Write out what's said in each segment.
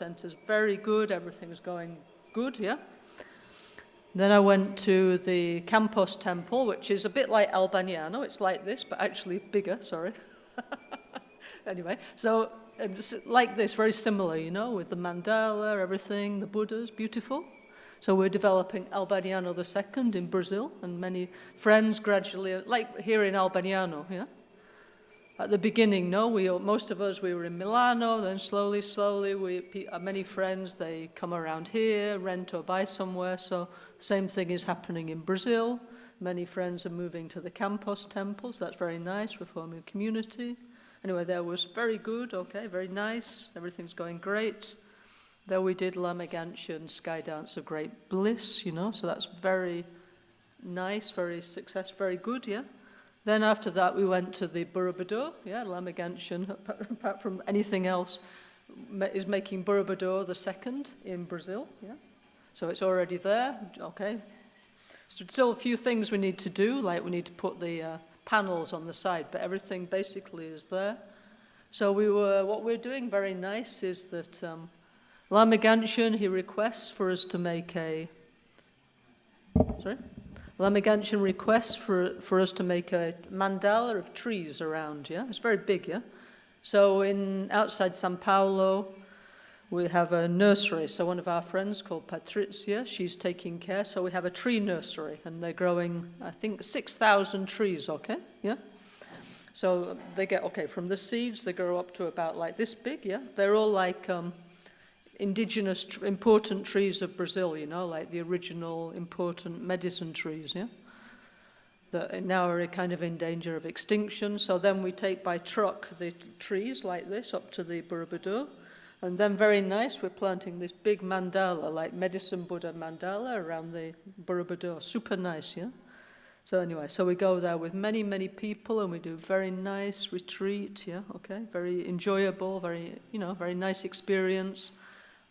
center's very good, everything's going good, yeah? Then I went to the Campos Temple, which is a bit like Albagnano. It's like this, but actually bigger, sorry. Anyway, so it's like this, very similar, you know, with the mandala, everything, the Buddhas, beautiful. So we're developing Albagnano II in Brazil, and many friends gradually, like here in Albagnano, yeah? At the beginning, most of us, we were in Milano, then slowly, many friends, they come around here, rent or buy somewhere, so the same thing is happening in Brazil. Many friends are moving to the Campos temples, that's very nice, we're forming a community. Anyway, that was very good, okay, very nice, everything's going great. There we did Lama Sky Dance of Great Bliss, you know, so that's very nice, very successful, very good, yeah. Then after that, we went to the Borobudur, yeah, Lama apart from anything else, is making Borobudur II in Brazil, yeah. So it's already there, okay. Still a few things we need to do, like we need to put the panels on the side, but everything basically is there. So what we're doing very nice is that Lama Ganchen, he requests for us to make Lama Ganchen requests for us to make a mandala of trees around, yeah? It's very big, yeah? So outside São Paulo, we have a nursery. So one of our friends called Patrizia, she's taking care. So we have a tree nursery, and they're growing, I think, 6,000 trees, okay? Yeah? So they get, from the seeds, they grow up to about like this big, yeah? They're all like indigenous, important trees of Brazil, you know, like the original important medicine trees, yeah? That now are kind of in danger of extinction. So then we take by truck the trees like this up to the Borobudur. And then very nice, we're planting this big mandala, like medicine Buddha mandala around the Borobudur. Super nice, yeah? So anyway, so we go there with many, many people, and we do very nice retreat, yeah, okay? Very enjoyable, very nice experience.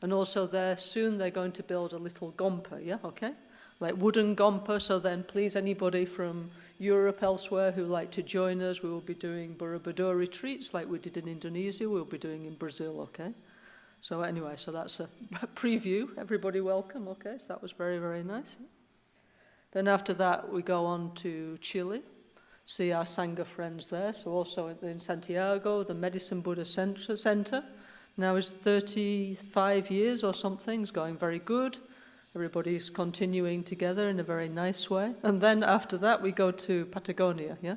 And also there, soon they're going to build a little gompa, yeah, okay? Like wooden gompa, so then please anybody from Europe, elsewhere, who like to join us, we will be doing Borobudur retreats like we did in Indonesia, we'll be doing in Brazil, okay? So anyway, so that's a preview. Everybody welcome, okay? So that was very, very nice. Then after that, we go on to Chile, see our Sangha friends there. So also in Santiago, the Medicine Buddha Center. Now is 35 years or something, it's going very good. Everybody's continuing together in a very nice way. And then after that, we go to Patagonia, yeah?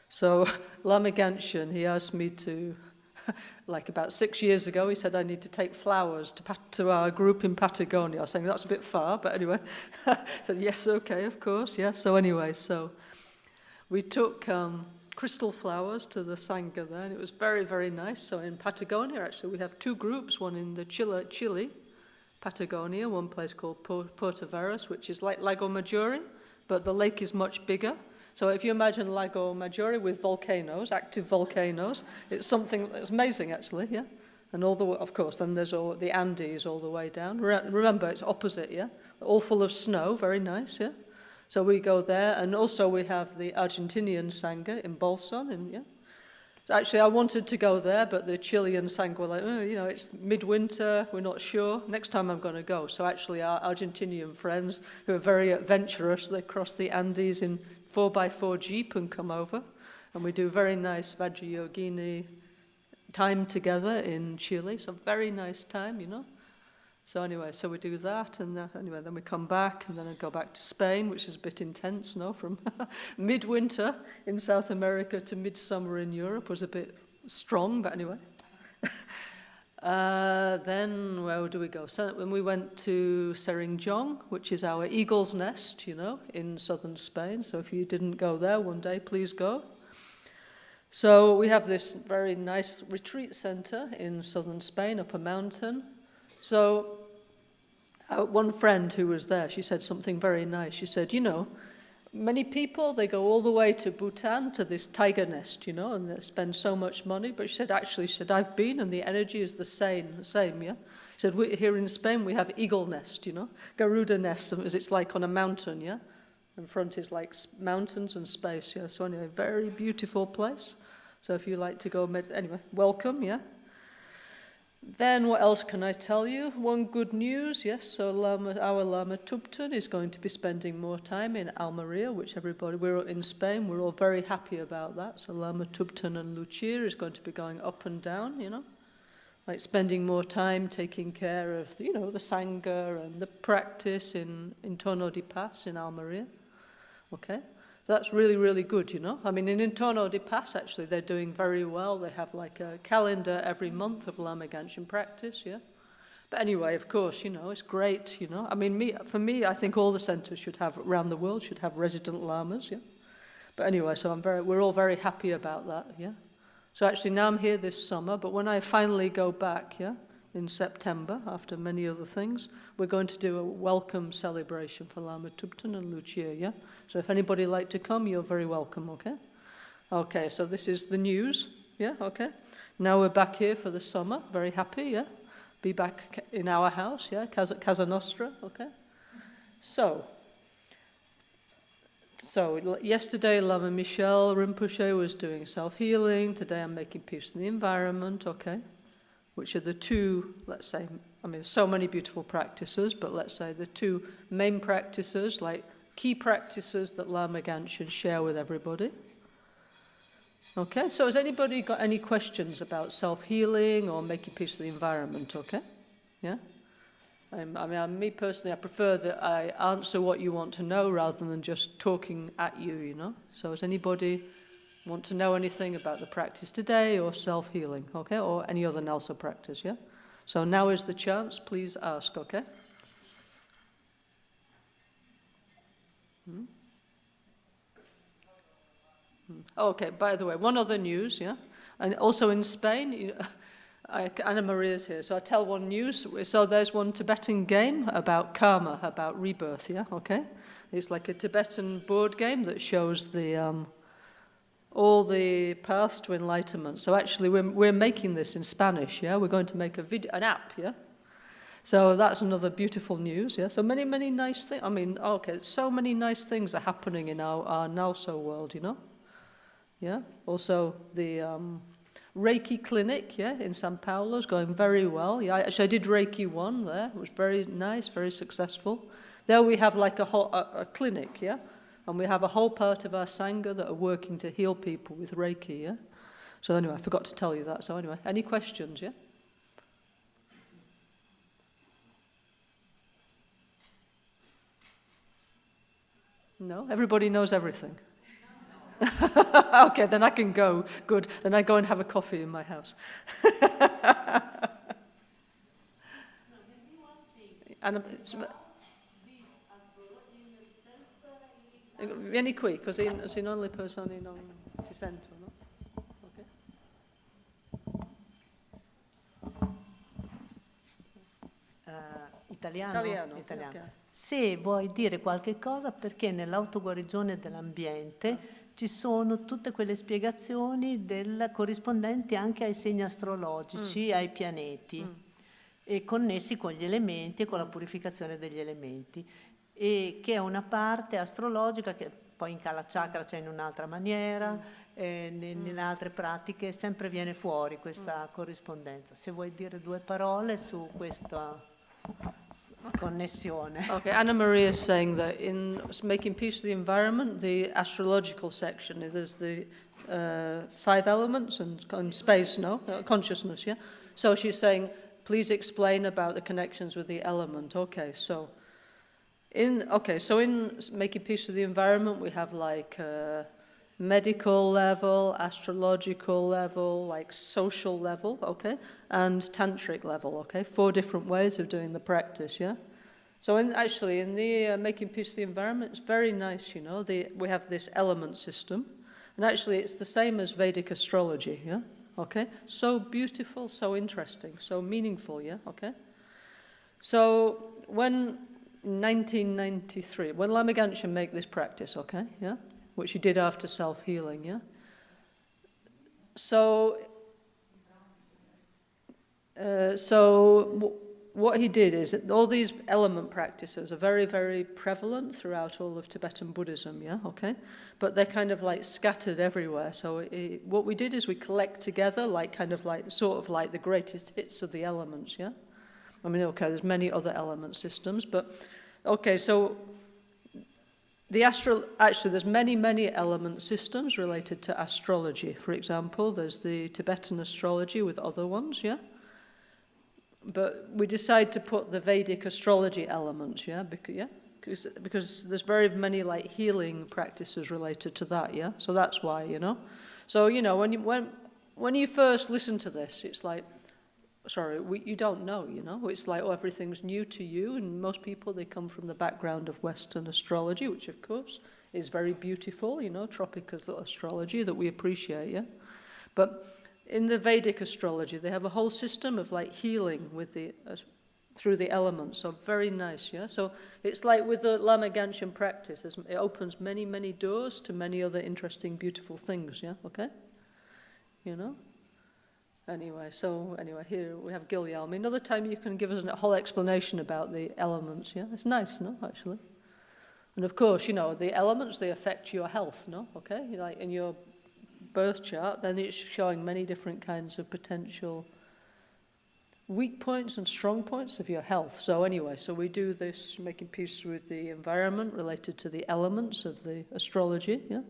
So Lama Ganchen, he asked me to, like about 6 years ago, he said I need to take flowers to our group in Patagonia. I was saying that's a bit far, but anyway. I said, yes, okay, of course, yeah. So anyway, so we took crystal flowers to the Sangha there, and it was very, very nice. So in Patagonia, actually, we have two groups, one in the Chile, Patagonia, one place called Puerto Varas, which is like Lago Maggiore, but the lake is much bigger. So if you imagine Lago Maggiore with volcanoes, active volcanoes, it's something that's amazing, actually, yeah? And of course, then there's all the Andes all the way down. Remember, it's opposite, yeah? All full of snow, very nice, yeah? So we go there, and also we have the Argentinian Sangha in Bolson, yeah? So actually, I wanted to go there, but the Chilean Sangha were like, it's midwinter, we're not sure. Next time I'm going to go. So actually, our Argentinian friends, who are very adventurous, they cross the Andes in 4x4 Jeep and come over. And we do very nice Vajrayogini time together in Chile. So very nice time, you know. So anyway, so we do that, and then we come back, and then I go back to Spain, which is a bit intense, no? From midwinter in South America to midsummer in Europe was a bit strong, but anyway. Then where do we go? So when we went to Serinjong, which is our eagle's nest, you know, in southern Spain. So if you didn't go there one day, please go. So we have this very nice retreat center in southern Spain, up a mountain. So one friend who was there, she said something very nice. She said, many people, they go all the way to Bhutan, to this tiger nest, and they spend so much money. But she said, I've been, and the energy is the same, yeah? She said, here in Spain, we have eagle nest, Garuda nest, as it's like on a mountain, yeah? In front is like mountains and space, yeah? So anyway, very beautiful place. So if you like to go, anyway, welcome, yeah? Then what else can I tell you? One good news, yes, so our Lama Tubtan is going to be spending more time in Almeria, which we're in Spain, we're all very happy about that. So Lama Tubtan and Lucia is going to be going up and down, like spending more time taking care of, the Sangha and the practice in Torno di Paz in Almeria. Okay, that's really, really good, I mean, in Torno di Paz, actually, they're doing very well. They have like a calendar every month of Lama Ganchen practice, yeah. But anyway, of course, it's great, I mean, for me, I think all the centers around the world should have resident lamas, yeah. But anyway, so we're all very happy about that, yeah. So actually now I'm here this summer, but when I finally go back, yeah, in September, after many other things, we're going to do a welcome celebration for Lama Tubtan and Lucia, yeah? So if anybody like to come, you're very welcome, okay? Okay, so this is the news, yeah, okay? Now we're back here for the summer, very happy, yeah? Be back in our house, yeah, Casa Nostra, okay? So yesterday Lama Michel Rinpoche was doing self-healing. Today I'm making peace in the environment, okay? Which are the two, let's say, I mean, so many beautiful practices, but let's say the two main practices, like key practices that Lama Ganchen share with everybody. Okay, so has anybody got any questions about self-healing or making peace in the environment, okay? Yeah? I mean, me personally, I prefer that I answer what you want to know rather than just talking at you, So does anybody want to know anything about the practice today or self-healing, okay? Or any other Nelsa practice, yeah? So now is the chance, please ask, okay? Okay, by the way, one other news, yeah? And also in Spain, Anna Maria's here, so I'll tell one news. So there's one Tibetan game about karma, about rebirth, yeah, okay? It's like a Tibetan board game that shows all the paths to enlightenment. So actually we're making this in Spanish, yeah? We're going to make an app, yeah? So that's another beautiful news, yeah? So many, many nice things. I mean, okay, so many nice things are happening in our Nalso world, Yeah? Also the Reiki clinic, yeah, in São Paulo is going very well. Yeah, actually I did Reiki 1 there. It was very nice, very successful. There we have like a clinic, yeah? And we have a whole part of our Sangha that are working to heal people with Reiki, yeah? So anyway, I forgot to tell you that. So anyway, any questions, yeah? No? Everybody knows everything? Okay, then I can go. Good. Then I go and have a coffee in my house. Vieni qui, così non le persone non ti sentono. Okay. Italiano. Okay. Se vuoi dire qualche cosa, perché nell'autoguarigione dell'ambiente ci sono tutte quelle spiegazioni corrispondenti anche ai segni astrologici, ai pianeti, e connessi con gli elementi e con la purificazione degli elementi, e che è una parte astrologica che poi in Kala Chakra c'è in un'altra maniera, nelle altre pratiche sempre viene fuori questa corrispondenza. Se vuoi dire due parole su questa connessione. Okay, Anna Maria is saying that in making peace of the environment, the astrological section, there's the 5 elements and space, consciousness, yeah? So she's saying, please explain about the connections with the element. Okay, so in making peace of the environment, we have like medical level, astrological level, like social level, okay, and tantric level, okay, 4 different ways of doing the practice, yeah? So in the making peace of the environment, it's very nice, we have this element system, and actually it's the same as Vedic astrology, yeah, okay? So beautiful, so interesting, so meaningful, yeah, okay? So in 1993, when Lama Ganchen made this practice, okay, yeah, which he did after self-healing, yeah? So what he did is that all these element practices are very, very prevalent throughout all of Tibetan Buddhism, yeah, okay? But they're kind of like scattered everywhere. So what we did is we collect together like kind of like sort of like the greatest hits of the elements, yeah? I mean, okay, there's many other element systems, but okay, so actually there's many element systems related to astrology. For example, there's the Tibetan astrology with other ones, yeah? But we decide to put the Vedic astrology elements, yeah, because there's very many like healing practices related to that, yeah. So that's why, you know. So you know, when you first listen to this, it's like, you don't know, you know. It's like, oh, everything's new to you, and most people, they come from the background of Western astrology, which of course is very beautiful, you know, tropical astrology that we appreciate, yeah. But in the Vedic astrology, they have a whole system of like healing with through the elements. So very nice, yeah. So it's like with the Lama Ganchen practice, it opens many doors to many other interesting, beautiful things, yeah. Okay, you know. Anyway, here we have Guillermo. Another time you can give us a whole explanation about the elements, yeah. It's nice, no, actually. And of course, you know, the elements, they affect your health, no. Okay, like in your birth chart, then it's showing many different kinds of potential weak points and strong points of your health. So anyway, so we do this, making peace with the environment related to the elements of the astrology, yeah.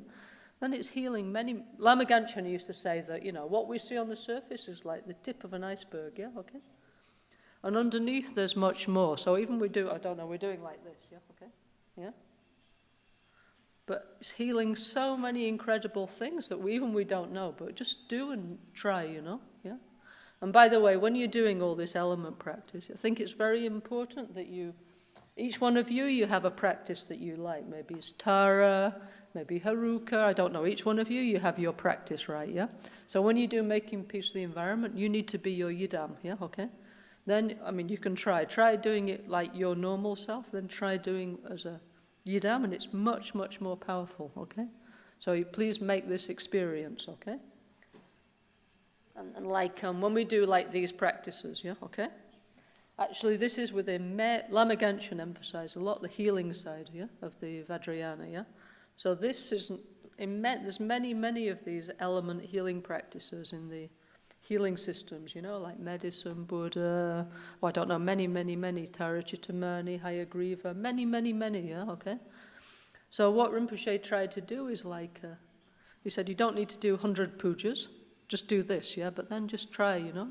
Then it's healing many. Lama Ganchen used to say that, you know, what we see on the surface is like the tip of an iceberg, yeah, okay. And underneath there's much more. So even we're doing like this, yeah, okay, yeah. But it's healing so many incredible things that we don't know, but just do and try, you know, yeah. And by the way, when you're doing all this element practice, I think it's very important that each one of you have a practice that you like. Maybe it's Tara, maybe Haruka, I don't know. Each one of you have your practice, right, yeah? So when you do making peace with the environment, you need to be your yidam, yeah, okay? Then, I mean, you can try doing it like your normal self, then try doing as a yidam, and it's much more powerful, okay? So please make this experience, okay? And like when we do like these practices, yeah, okay? Actually, this is within Lama Ganchen emphasized a lot the healing side, yeah, of the Vajrayana, yeah. So this isn't there's many of these element healing practices in the healing systems, you know, like medicine, Buddha, I don't know, many, Tara Chittamani, Hayagriva, many, yeah, okay? So what Rinpoche tried to do is like, he said, you don't need to do 100 pujas, just do this, yeah, but then just try, you know,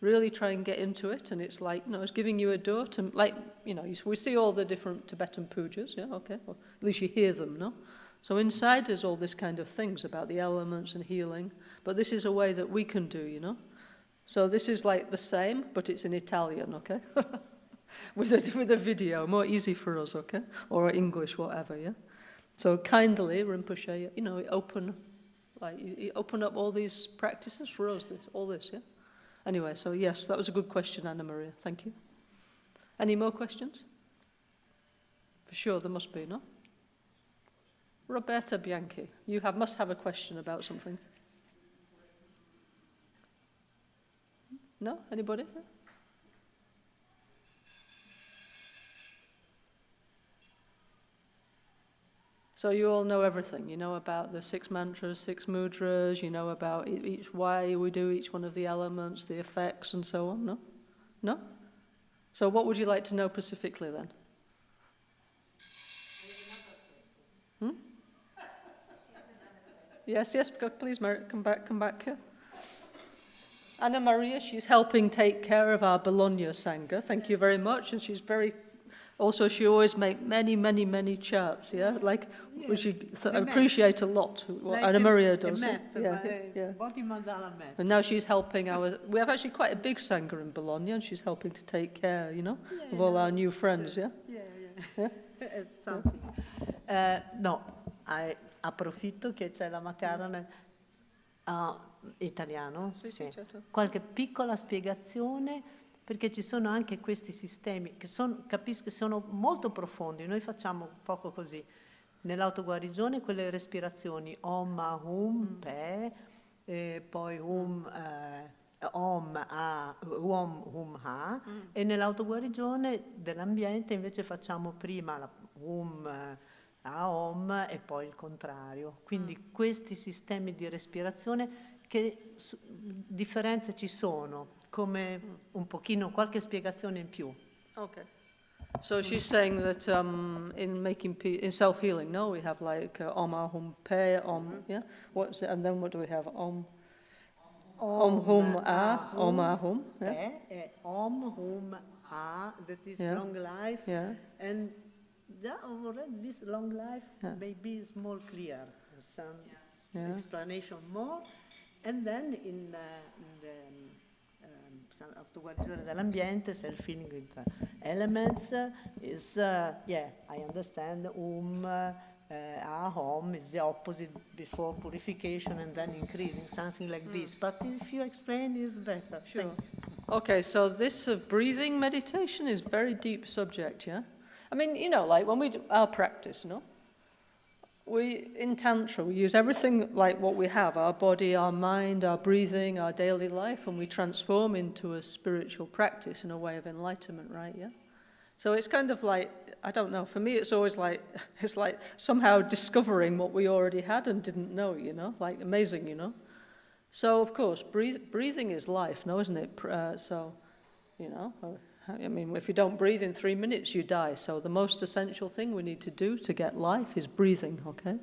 really try and get into it, and it's like, you know, it's giving you a door to, like, you know, we see all the different Tibetan pujas, yeah, okay, well, at least you hear them, no? So inside there's all this kind of things about the elements and healing, but this is a way that we can do, you know? So this is like the same, but it's in Italian, okay? with a video, more easy for us, okay? Or English, whatever, yeah? So kindly, Rinpoche, you know, open up all these practices for us, all this, yeah? Anyway, so yes, that was a good question, Anna Maria, thank you. Any more questions? For sure, there must be, no? Roberta Bianchi, you must have a question about something. No? Anybody? So you all know everything. You know about the 6 mantras, 6 mudras, you know about why we do each one of the elements, the effects, and so on, no? No? So what would you like to know specifically then? Yes, please, come back here. Anna Maria, she's helping take care of our Bologna Sangha. Thank you very much. And she's she always makes many charts, yeah? Like, yes, which I appreciate a lot, what Anna Maria does. Body mandala map. And now she's helping we have actually quite a big Sangha in Bologna, and she's helping to take care, you know, of all our new friends, yeah? Yeah. It's something. No, I approfitto che c'è la macarona italiano. Sì, certo. Qualche piccola spiegazione, perché ci sono anche questi sistemi che capisco che sono molto profondi. Noi facciamo un poco così. Nell'autoguarigione quelle respirazioni Om, Hum, Pe, poi Hum, Om, A, Om, Hum, Ha, e nell'autoguarigione dell'ambiente invece facciamo prima la Hum, A, Om e poi il contrario. Quindi questi sistemi di respirazione, che differenze ci sono, come un pochino, qualche spiegazione in più. Okay. So she's saying that in self-healing, no, we have like Om, Ahum, Pe, Om, yeah? What's it? And then what do we have? Om, Hum, Ah, Om, Ahum, yeah? Pe, e Om, Hum, Ha, that is Yeah. long life. Yeah. And already this long life Yeah. maybe is more clear, some Yeah. explanation more. And then in the autoguarigione dell'ambiente, self-healing with elements, is, yeah, I understand, Ahom is the opposite before purification and then increasing, something like this. But if you explain, it's better. Sure. Thank you. Okay, so this breathing meditation is very deep subject, yeah? I mean, you know, like when we do our practice, no? In Tantra, we use everything like what we have, our body, our mind, our breathing, our daily life, and we transform into a spiritual practice in a way of enlightenment, right, yeah? So it's kind of like, I don't know, for me it's always like, it's like somehow discovering what we already had and didn't know, you know, like amazing, you know? So, of course, breathing is life, no, isn't it? So, you know, I mean, if you don't breathe in 3 minutes, you die. So the most essential thing we need to do to get life is breathing, okay?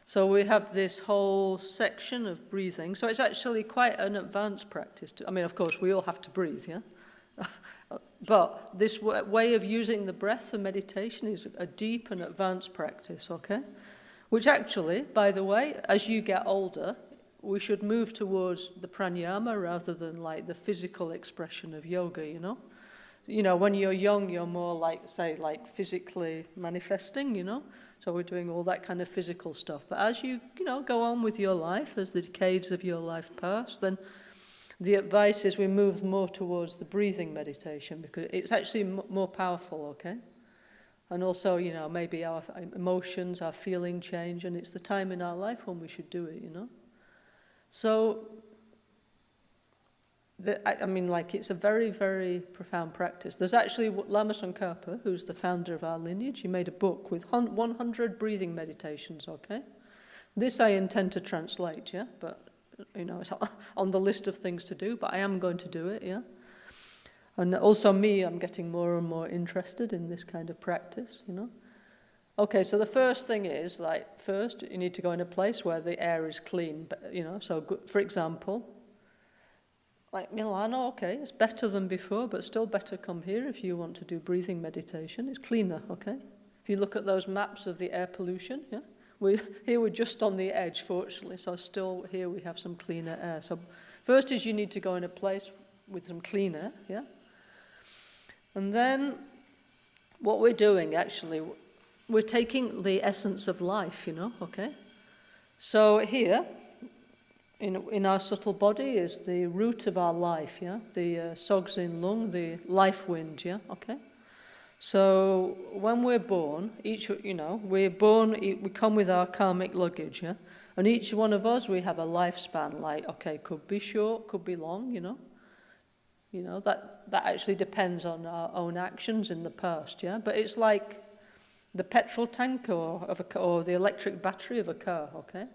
So we have this whole section of breathing. So it's actually quite an advanced practice. I mean, of course, we all have to breathe, yeah? But this way of using the breath for meditation is a deep and advanced practice, okay? Which actually, by the way, as you get older, we should move towards the pranayama rather than like the physical expression of yoga, you know? You know, when you're young, you're more like, say, like physically manifesting, you know? So we're doing all that kind of physical stuff. But as you know, go on with your life, as the decades of your life pass, then the advice is we move more towards the breathing meditation because it's actually more powerful, okay? And also, you know, maybe our emotions, our feeling change, and it's the time in our life when we should do it, you know? So, I mean, like, it's a very, very profound practice. There's actually Lama Tsongkhapa, who's the founder of our lineage. He made a book with 100 breathing meditations, okay? This I intend to translate, yeah? But, you know, it's on the list of things to do, but I am going to do it, yeah? And also me, I'm getting more and more interested in this kind of practice, you know? Okay, so the first thing is, like, first, you need to go in a place where the air is clean, you know? So, for example, like Milano, okay, it's better than before, but still better come here if you want to do breathing meditation. It's cleaner, okay? If you look at those maps of the air pollution, yeah? We're just on the edge, fortunately, so still here we have some cleaner air. So first is you need to go in a place with some clean air, yeah? And then what we're doing, actually, we're taking the essence of life, you know, okay? So here, in our subtle body is the root of our life, yeah? The Sogzin Lung, the life wind, yeah? Okay? So when we're born, we're born, we come with our karmic luggage, yeah? And each one of us, we have a lifespan, like, okay, could be short, could be long, you know? You know, that actually depends on our own actions in the past, yeah? But it's like the petrol tank or the electric battery of a car, okay?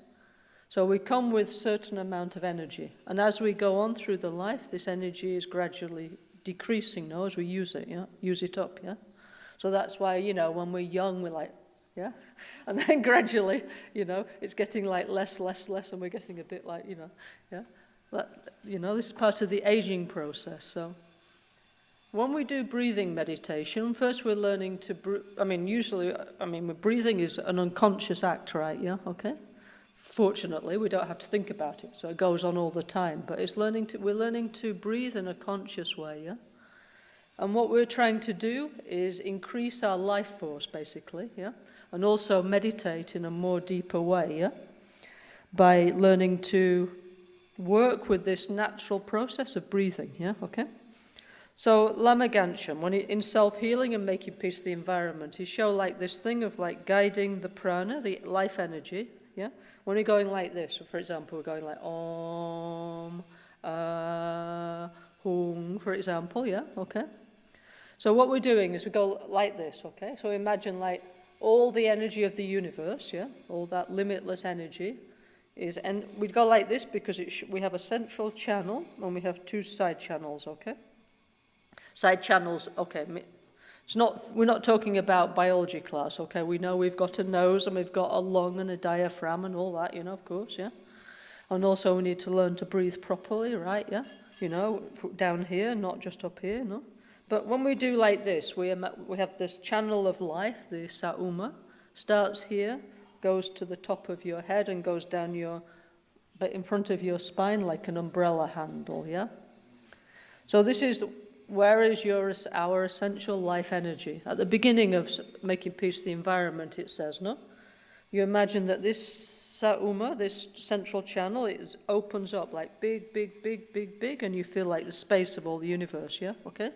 So we come with a certain amount of energy. And as we go on through the life, this energy is gradually decreasing, no, as we use it, yeah? Use it up, yeah? So that's why, you know, when we're young, we're like, yeah? And then gradually, you know, it's getting like less, and we're getting a bit like, you know, yeah? But, you know, this is part of the aging process, so. When we do breathing meditation, first we're learning to, breathing is an unconscious act, right, yeah, okay? Fortunately, we don't have to think about it, so it goes on all the time. But we're learning to breathe in a conscious way, yeah? And what we're trying to do is increase our life force, basically, yeah? And also meditate in a more deeper way, yeah? By learning to work with this natural process of breathing, yeah? Okay? So Lama Gancham, in self-healing and making peace of the environment, he showed like this thing of like guiding the prana, the life energy, yeah? When we're going like this, for example, we're going like Om, Hung, for example, yeah, okay? So what we're doing is we go like this, okay? So imagine like all the energy of the universe, yeah? All that limitless energy is, and we'd go like this because we have a central channel and we have two side channels, okay? Side channels, okay, we're not talking about biology class, okay? We know we've got a nose and we've got a lung and a diaphragm and all that, of course, yeah? And also we need to learn to breathe properly, right, yeah? Down here, not just up here, no? But when we do like this, we have this channel of life, the sauma, starts here, goes to the top of your head and goes down but in front of your spine like an umbrella handle, yeah? So this is, where is our essential life energy? At the beginning of Making Peace the Environment, it says, no? You imagine that this sauma, this central channel, it opens up like big, big, big, big, big, and you feel like the space of all the universe, yeah? Okay?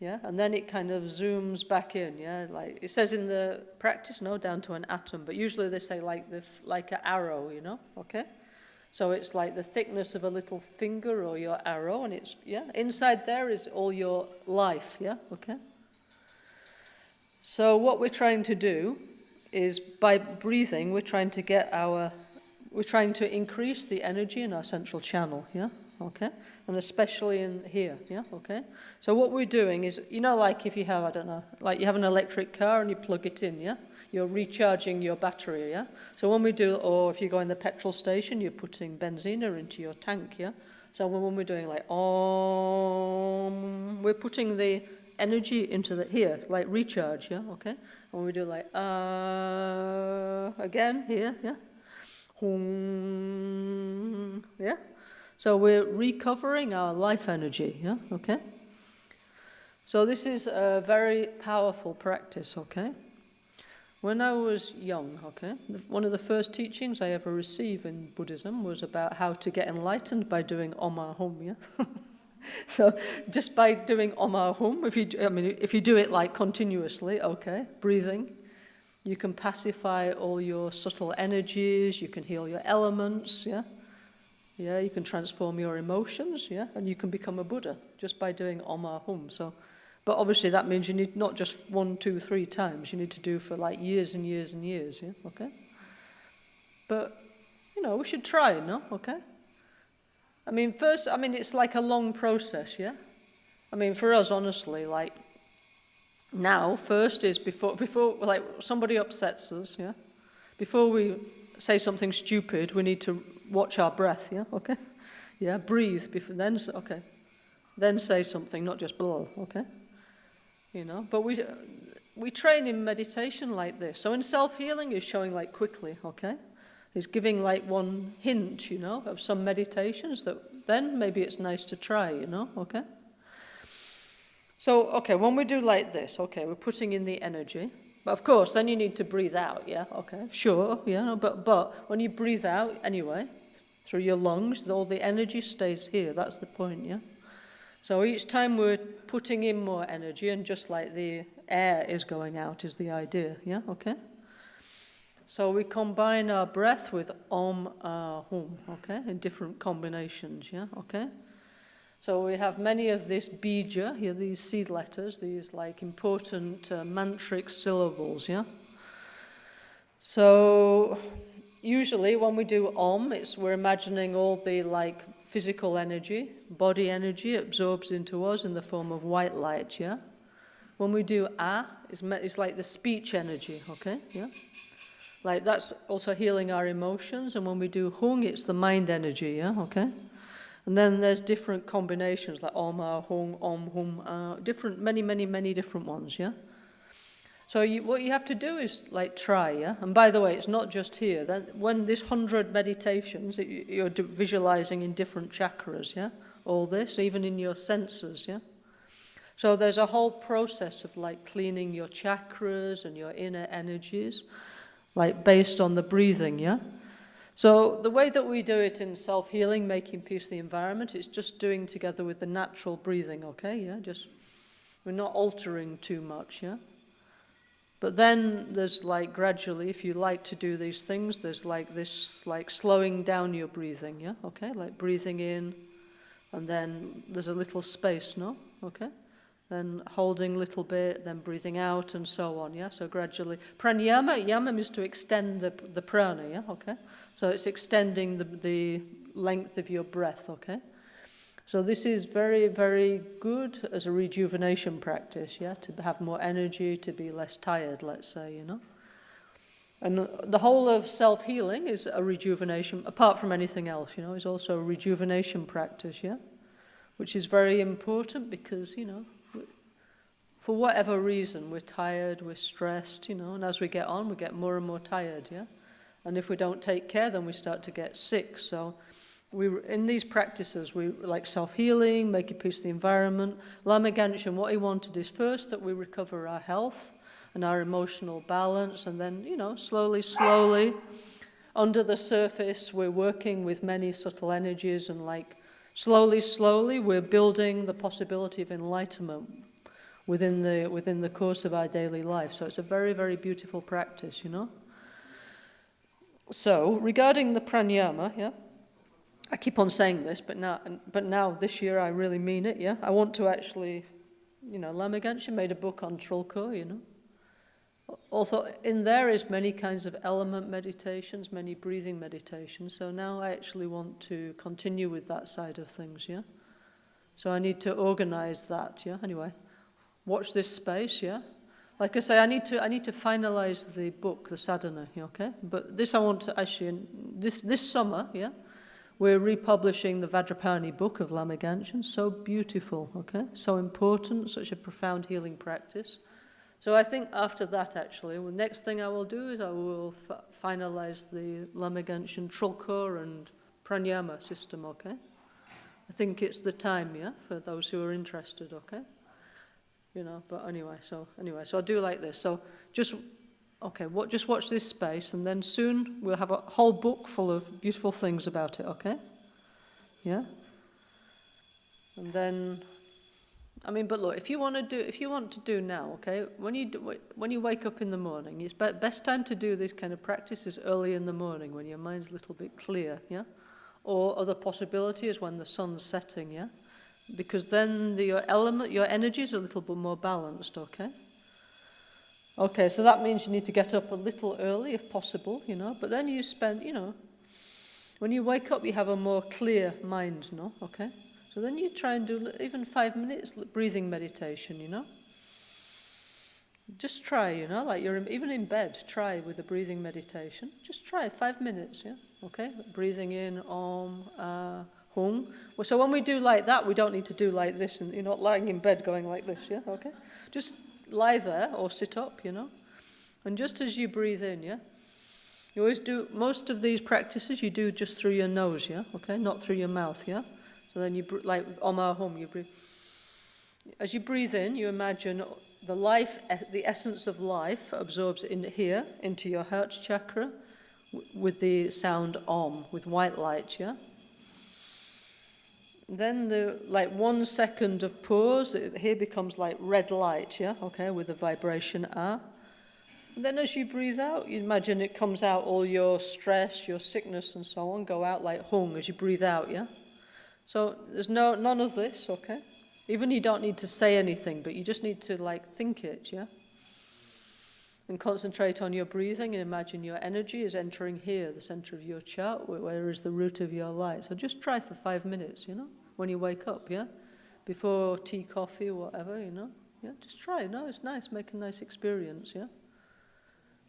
Yeah, and then it kind of zooms back in, yeah? Like it says in the practice, no, down to an atom, but usually they say like an arrow, okay? So it's like the thickness of a little finger or your arrow, and it's, yeah, inside there is all your life, yeah, okay? So what we're trying to do is by breathing, we're trying to increase the energy in our central channel, yeah, okay? And especially in here, yeah, okay? So what we're doing is, like if you have, I don't know, like you have an electric car and you plug it in, yeah? You're recharging your battery, yeah? So when we do, or if you go in the petrol station, you're putting benzina into your tank, yeah? So when we're doing like, we're putting the energy into here, like recharge, yeah, okay? When we do like, again, here, yeah? Yeah? So we're recovering our life energy, yeah, okay? So this is a very powerful practice, okay? When I was young, okay, one of the first teachings I ever received in Buddhism was about how to get enlightened by doing Om Hum, yeah? So just by doing Om Hum, if you do it like continuously, okay, breathing, you can pacify all your subtle energies, you can heal your elements, yeah? Yeah, you can transform your emotions, yeah? And you can become a Buddha just by doing Om Hum. So, but obviously that means you need not just 1, 2, 3 times, you need to do for like years and years and years, yeah? Okay? But, we should try, no? Okay? First, it's like a long process, yeah? For us, honestly, like, now, first is before like, somebody upsets us, yeah? Before we say something stupid, we need to watch our breath, yeah? Okay? Yeah, breathe, then say something, not just blah, okay? But we train in meditation like this. So in self-healing, is showing like quickly, okay? He's giving like one hint, of some meditations that then maybe it's nice to try, okay? So, okay, when we do like this, okay, we're putting in the energy. But of course, then you need to breathe out, yeah? Okay, sure, yeah, but when you breathe out anyway, through your lungs, all the energy stays here. That's the point, yeah? So each time we're putting in more energy, and just like the air is going out is the idea, yeah? Okay? So we combine our breath with Om Hum, okay, in different combinations, yeah? Okay? So we have many of this bija, here, these seed letters, these like important mantric syllables, yeah? So usually when we do Om, we're imagining all the like physical energy, body energy absorbs into us in the form of white light, yeah? When we do it's like the speech energy, okay, yeah? Like that's also healing our emotions, and when we do Hung, it's the mind energy, yeah, okay? And then there's different combinations like Om, Hung, Om, Hum, many different ones, yeah? So what you have to do is like try, yeah? And by the way, it's not just here. When this 100 meditations, you're visualizing in different chakras, yeah? All this, even in your senses, yeah? So there's a whole process of like cleaning your chakras and your inner energies, like based on the breathing, yeah? So the way that we do it in self-healing, making peace the environment, it's just doing together with the natural breathing, okay? Yeah, we're not altering too much, yeah? But then there's like gradually, if you like to do these things, there's like this like slowing down your breathing, yeah? Okay, like breathing in, and then there's a little space, no? Okay? Then holding a little bit, then breathing out, and so on, yeah? So gradually. Pranayama, yama is to extend the prana, yeah? Okay? So it's extending the length of your breath, okay? So this is very, very good as a rejuvenation practice, yeah? To have more energy, to be less tired, let's say, you know? And the whole of self-healing is a rejuvenation, apart from anything else, you know, is also a rejuvenation practice, yeah? Which is very important because, you know, for whatever reason, we're tired, we're stressed, you know, and as we get on, we get more and more tired, yeah? And if we don't take care, then we start to get sick, so in these practices, we like self-healing, making peace with the environment. Lama Genshin, what he wanted is first that we recover our health and our emotional balance, and then, you know, slowly, under the surface, we're working with many subtle energies, and like slowly, we're building the possibility of enlightenment within the course of our daily life. So it's a very, very beautiful practice, you know. So regarding the pranayama, yeah. I keep on saying this, but now this year I really mean it, yeah? I want to actually, you know, Lama Genshin made a book on Trulko, you know? Also, in there is many kinds of element meditations, many breathing meditations, so now I actually want to continue with that side of things, yeah? So I need to organize that, yeah? Anyway, watch this space, yeah? Like I say, I need to finalize the book, the sadhana, okay? But this I want to actually, this summer, yeah? We're republishing the Vajrapani book of Lama Genshin. So beautiful, okay? So important, such a profound healing practice. So I think after that, actually, the next thing I will do is I will finalize the Lama Genshin Trulko and Pranayama system, okay? I think it's the time, yeah, for those who are interested, okay? You know, but anyway, so I'll do like this. So just watch this space, and then soon we'll have a whole book full of beautiful things about it, okay? Yeah? And then, I mean, but look, if you want to do now, okay, when you wake up in the morning, it's best time to do this kind of practice is early in the morning when your mind's a little bit clear, yeah? Or other possibility is when the sun's setting, yeah? Because then your energy is a little bit more balanced, okay? Okay, so that means you need to get up a little early if possible, you know, but then you spend, you know, when you wake up you have a more clear mind, no? Okay? So then you try and do even 5 minutes breathing meditation, you know? Just try, you know, like even in bed, try with the breathing meditation. Just try 5 minutes, yeah? Okay? Breathing in, Om, Hum. Well, so when we do like that, we don't need to do like this, and you're not lying in bed going like this, yeah? Okay? Just lie there or sit up, you know, and just as you breathe in, yeah, you always do most of these practices you do just through your nose, yeah, okay, not through your mouth, yeah. So then you like Om Hum, you breathe. As you breathe in, you imagine the essence of life absorbs in here into your heart chakra with the sound Om, with white light, yeah. Then the 1 second of pause, here becomes like red light, yeah, okay, with the vibration Ah. And then as you breathe out, you imagine it comes out, all your stress, your sickness and so on, go out like Hung as you breathe out, yeah? So there's none of this, okay? Even you don't need to say anything, but you just need to like think it, yeah? And concentrate on your breathing and imagine your energy is entering here, the center of your chart, where is the root of your light. So just try for 5 minutes, you know? When you wake up, yeah? Before tea, coffee, or whatever, you know? Yeah, just try, no, it's nice, make a nice experience, yeah?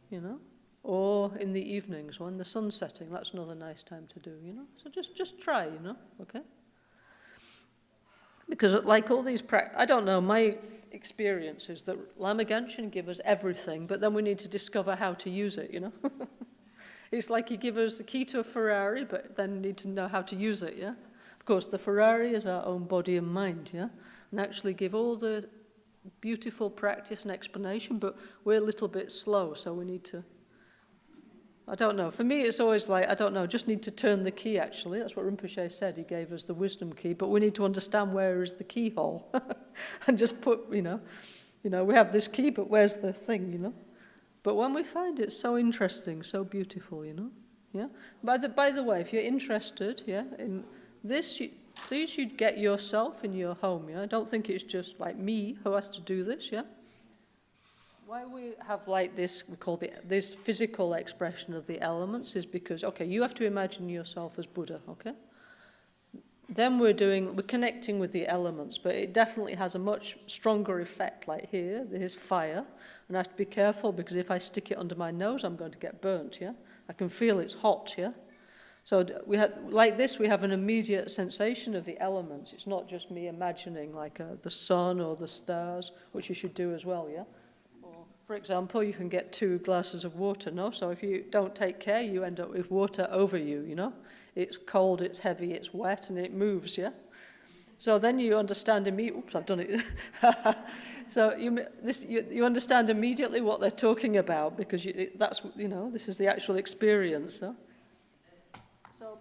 You know? Or in the evenings when the sun's setting, that's another nice time to do, you know? So just try, you know, okay? Because like all these I don't know, my experience is that Lama Genshin give us everything, but then we need to discover how to use it, you know? It's like he gives us the key to a Ferrari, but then need to know how to use it, yeah? Of course, the Ferrari is our own body and mind, yeah? And actually give all the beautiful practice and explanation, but we're a little bit slow, so we need to, I don't know. For me, it's always like, I don't know, just need to turn the key, actually. That's what Rinpoche said. He gave us the wisdom key, but we need to understand where is the keyhole. And just put, you know, we have this key, but where's the thing, you know? But when we find it so interesting, so beautiful, you know, yeah. By the way, if you're interested, yeah, in this, please you get yourself in your home, yeah. I don't think it's just like me who has to do this, yeah. Why we have like this, we call this physical expression of the elements is because, okay, you have to imagine yourself as Buddha, okay. Then we're connecting with the elements, but it definitely has a much stronger effect. Like here, there's fire, and I have to be careful because if I stick it under my nose, I'm going to get burnt. Yeah, I can feel it's hot. Yeah, so like this, we have an immediate sensation of the elements. It's not just me imagining like the sun or the stars, which you should do as well. Yeah. Or, for example, you can get 2 glasses of water. No, so if you don't take care, you end up with water over you. You know. It's cold, it's heavy, it's wet, and it moves, yeah? So then you understand immediately, oops, I've done it. So you understand immediately what they're talking about because this is the actual experience. So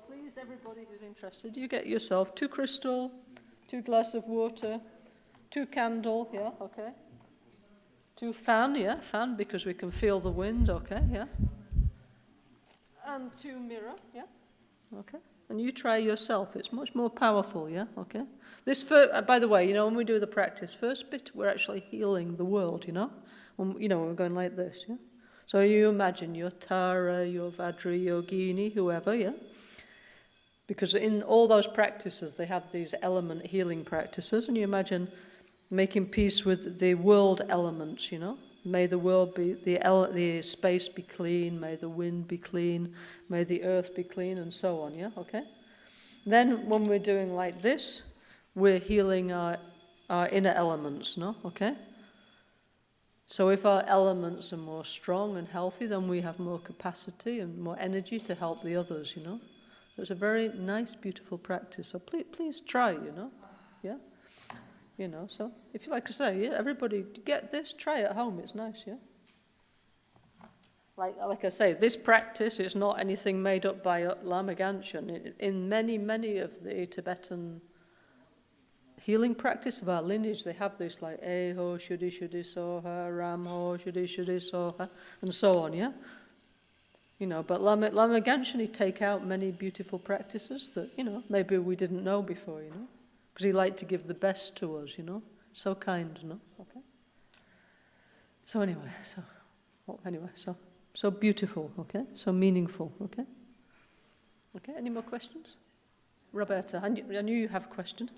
please, everybody who's interested, you get yourself 2 crystal, 2 glass of water, 2 candle, yeah, okay. 2 fan, yeah, fan because we can feel the wind, okay, yeah. And 2 mirror, yeah. Okay, and you try yourself. It's much more powerful, yeah? Okay. By the way, you know, when we do the practice, first bit, we're actually healing the world, you know? We're going like this, yeah? So you imagine your Tara, your Vajra Yogini, whoever, yeah? Because in all those practices, they have these element healing practices, and you imagine making peace with the world elements, you know? May the world be, the space be clean, may the wind be clean, may the earth be clean, and so on, yeah, okay? Then when we're doing like this, we're healing our inner elements, no, okay? So if our elements are more strong and healthy, then we have more capacity and more energy to help the others, you know? So it's a very nice, beautiful practice, so please try, you know, yeah? You know, so if you like I say, yeah, everybody get this, try it at home, it's nice, yeah? Like I say, this practice is not anything made up by Lama Ganchen. In many of the Tibetan healing practice of our lineage, they have this like Eho, Shuddhi Shuddhi Soha, Ramho, Shuddhi Shuddhi Soha, and so on, yeah? You know, but Lama Ganchen, he take out many beautiful practices that, you know, maybe we didn't know before, you know? Because he liked to give the best to us, you know? So kind, no? Okay. So so beautiful, okay? So meaningful, okay? Okay, any more questions? Roberta, I knew you have a question.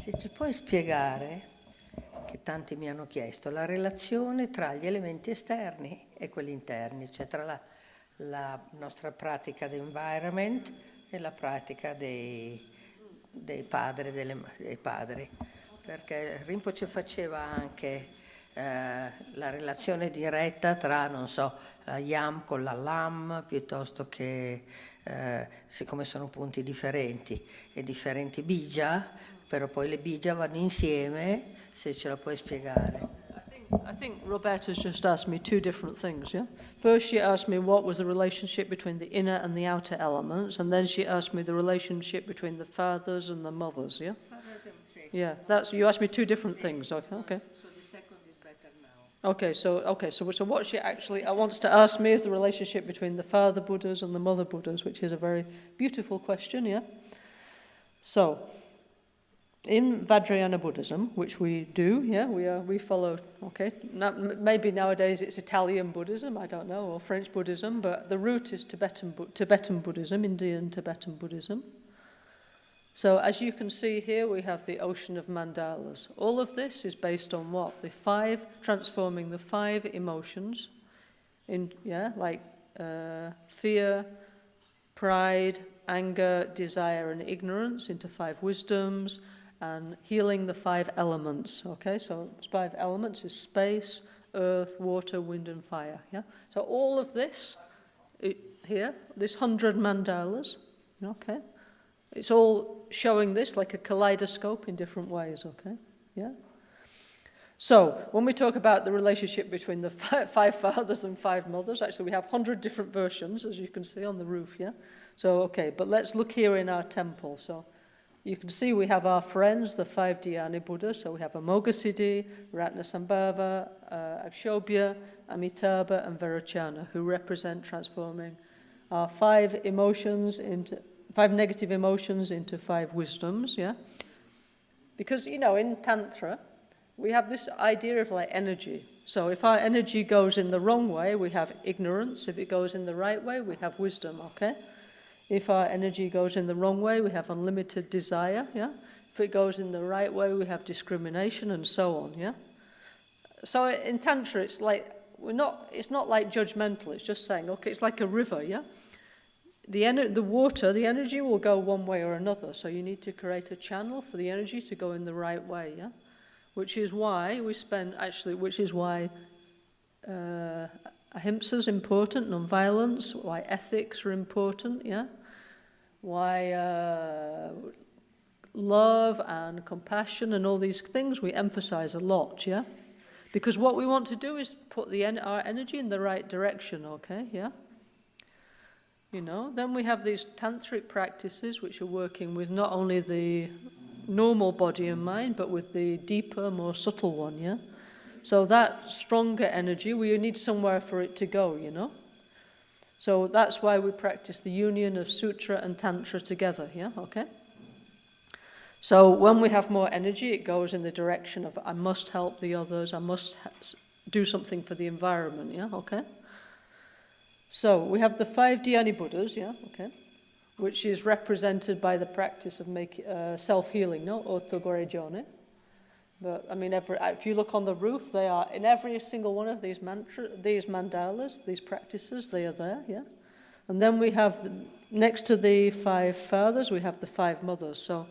Se ci puoi spiegare, che tanti mi hanno chiesto, la relazione tra gli elementi esterni e quelli interni, cioè tra la nostra pratica di environment e la pratica dei padri, dei padri, perché Rinpoche faceva anche la relazione diretta tra, non so, la Yam con la Lam, piuttosto che, siccome sono punti differenti e differenti bija, però poi le bija vanno insieme, se ce la puoi spiegare. I think Roberta's just asked me 2 different things, yeah? First she asked me what was the relationship between the inner and the outer elements, and then she asked me the relationship between the fathers and the mothers, yeah? Yeah, you asked me 2 different things, okay. So the second is better now. Okay, so what she actually wants to ask me is the relationship between the father Buddhas and the mother Buddhas, which is a very beautiful question, yeah? So, in Vajrayana Buddhism, which we do, yeah, we follow, okay, maybe nowadays it's Italian Buddhism, I don't know, or French Buddhism, but the root is Tibetan Buddhism, Indian Tibetan Buddhism. So as you can see here, we have the ocean of mandalas. All of this is based on what? Transforming the 5 emotions, like fear, pride, anger, desire, and ignorance into 5 wisdoms, and healing the 5 elements, okay? So 5 elements is space, earth, water, wind, and fire, yeah? So all of this here, this 100 mandalas, okay? It's all showing this like a kaleidoscope in different ways, okay? Yeah? So, when we talk about the relationship between the five fathers and five mothers, actually we have 100 different versions, as you can see on the roof, yeah? So, okay, but let's look here in our temple. So, you can see we have our friends, the 5 Dhyani Buddhas. So we have Amoghasiddhi, Ratnasambhava, Akshobhya, Amitabha, and Virachana, who represent transforming our 5 negative emotions into 5 wisdoms, yeah? Because, in Tantra, we have this idea of like energy. So if our energy goes in the wrong way, we have ignorance. If it goes in the right way, we have wisdom, okay? If our energy goes in the wrong way, we have unlimited desire, yeah? If it goes in the right way, we have discrimination and so on, yeah? So in Tantra, it's like, it's not like judgmental, it's just saying, okay, it's like a river, yeah? The water, the energy will go one way or another, so you need to create a channel for the energy to go in the right way, yeah? Which is why ahimsa is important, non-violence, why ethics are important, yeah? Why love and compassion and all these things we emphasize a lot, yeah? Because what we want to do is put our energy in the right direction, okay, yeah? Then we have these tantric practices which are working with not only the normal body and mind, but with the deeper, more subtle one, yeah? So that stronger energy, we need somewhere for it to go, So that's why we practice the union of Sutra and Tantra together, yeah, okay? So when we have more energy, it goes in the direction of I must help the others, I must do something for the environment, yeah, okay? So we have the 5 Dhyani Buddhas, yeah, okay? Which is represented by the practice of self-healing, no? Ottogorejone. But, if you look on the roof, they are, in every single one of these mandalas, these practices, they are there, yeah? And then we have, next to the 5 fathers, we have the 5 mothers. So,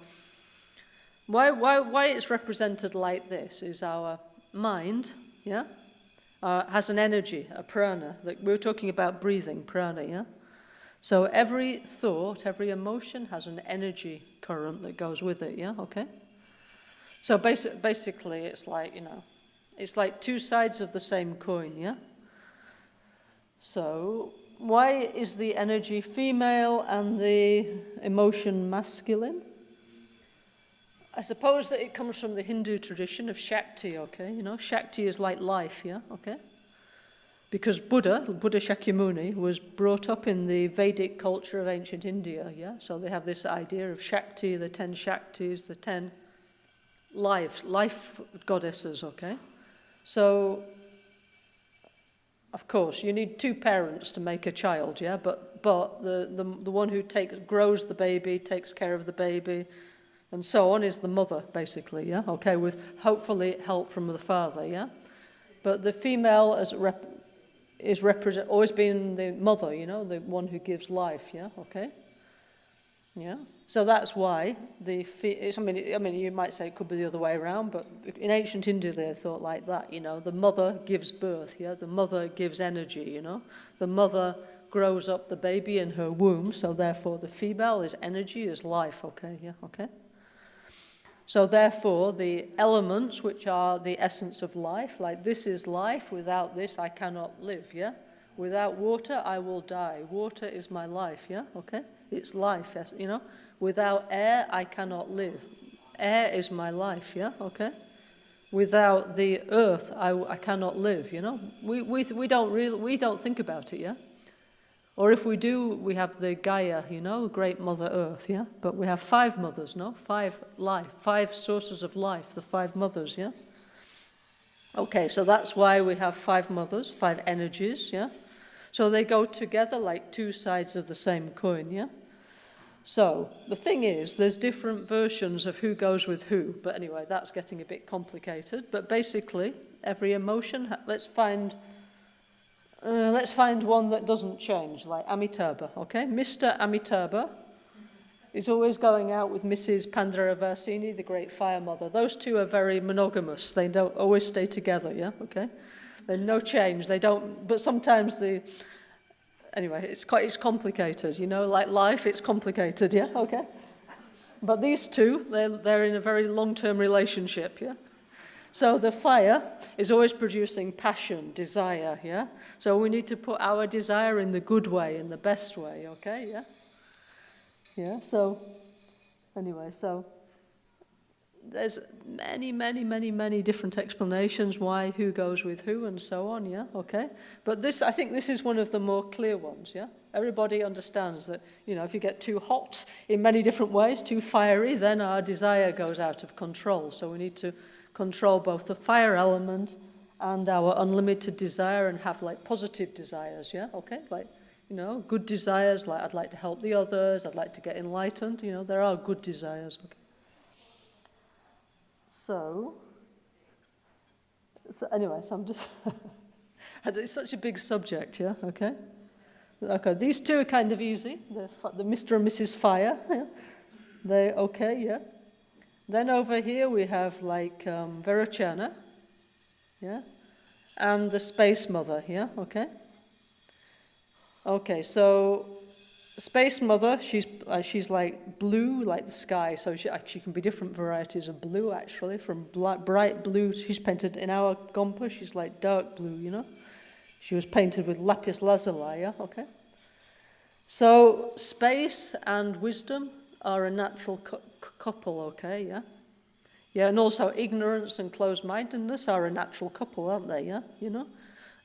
why it's represented like this is our mind, yeah? Has an energy, a prana. Like we were talking about breathing, prana, yeah? So every thought, every emotion has an energy current that goes with it, yeah? Okay? So basically it's like, it's like 2 sides of the same coin, yeah? So why is the energy female and the emotion masculine? I suppose that it comes from the Hindu tradition of Shakti, okay? Shakti is like life, yeah? Okay? Because Buddha Shakyamuni, was brought up in the Vedic culture of ancient India, yeah? So they have this idea of Shakti, the 10 Shaktis, the 10 life goddesses, okay? So, of course, you need 2 parents to make a child, yeah? But the one who grows the baby, takes care of the baby, and so on is the mother, basically, yeah? Okay, with hopefully help from the father, yeah? But the female always been the mother, the one who gives life, yeah? Okay? Yeah? So that's why you might say it could be the other way around, but in ancient India they thought like that, the mother gives birth, yeah? The mother gives energy, The mother grows up the baby in her womb, so therefore the female is energy, is life, okay? Yeah? Okay? So therefore, the elements which are the essence of life, like this is life, without this I cannot live, yeah? Without water I will die. Water is my life, yeah? Okay? It's life, Without air I cannot live. Air is my life, yeah? Okay? Without the earth I cannot live, We don't think about it, yeah? Or if we do, we have the Gaia, great Mother Earth, yeah? But we have 5 mothers, no? 5 sources of life, the 5 mothers, yeah? Okay, so that's why we have 5 mothers, 5 energies, yeah? So they go together like 2 sides of the same coin, yeah? So the thing is, there's different versions of who goes with who. But anyway, that's getting a bit complicated. But basically, every emotion, let's find one that doesn't change, like Amitabha, okay? Mr. Amitabha is always going out with Mrs. Pandaravasini, the great fire mother. Those 2 are very monogamous. They don't always stay together, yeah? Okay? There's no change. They don't, but sometimes anyway, it's complicated, like life, it's complicated, yeah? Okay? But these 2, they're in a very long-term relationship, yeah? So the fire is always producing passion, desire, yeah? So we need to put our desire in the good way, in the best way, okay, yeah? Yeah, so, anyway, so there's many different explanations why who goes with who and so on, yeah, okay? But this, I think this is one of the more clear ones, yeah? Everybody understands that, you know, if you get too hot in many different ways, too fiery, then our desire goes out of control. So we need to control both the fire element and our unlimited desire and have like positive desires, yeah, okay? Like, you know, good desires, like I'd like to help the others, I'd like to get enlightened, you know, there are good desires, okay? So anyway, so I'm just, it's such a big subject, yeah, okay? Okay, these two are kind of easy, the Mr. and Mrs. Fire, yeah? They, okay, yeah? Then over here we have like Verocana, yeah? And the Space Mother, yeah, okay? Okay, so Space Mother, she's like blue, like the sky, so she can be different varieties of blue, actually, from bright blue. She's painted in our Gompa, she's like dark blue, you know. She was painted with lapis lazuli, yeah, okay. So space and wisdom are a natural couple, okay, yeah. Yeah, and also ignorance and closed-mindedness are a natural couple, aren't they, yeah, you know.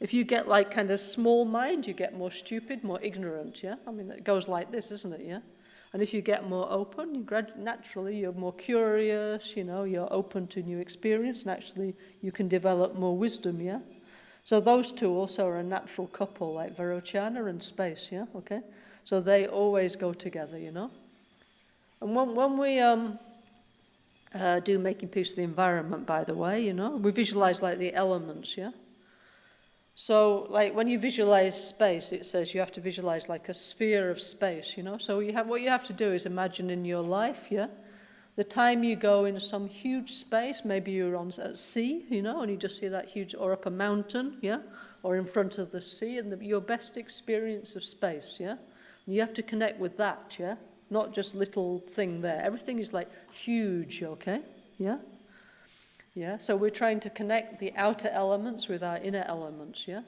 If you get like kind of small mind, you get more stupid, more ignorant, yeah? I mean, it goes like this, isn't it, yeah? And if you get more open, naturally you're more curious, you know, you're open to new experience, and actually you can develop more wisdom, yeah? So those two also are a natural couple, like Verocana and space, yeah, okay? So they always go together, you know? And when we do Making Peace with the Environment, by the way, you know, we visualize like the elements, yeah? So, like, when you visualize space, it says you have to visualize like a sphere of space, you know? So what you have to do is imagine in your life, yeah? The time you go in some huge space, maybe you're at sea, you know, and you just see that huge, or up a mountain, yeah? Or in front of the sea, and your best experience of space, yeah? And you have to connect with that, yeah? Not just little thing there. Everything is like huge, okay? Yeah? Yeah, so we're trying to connect the outer elements with our inner elements, yeah?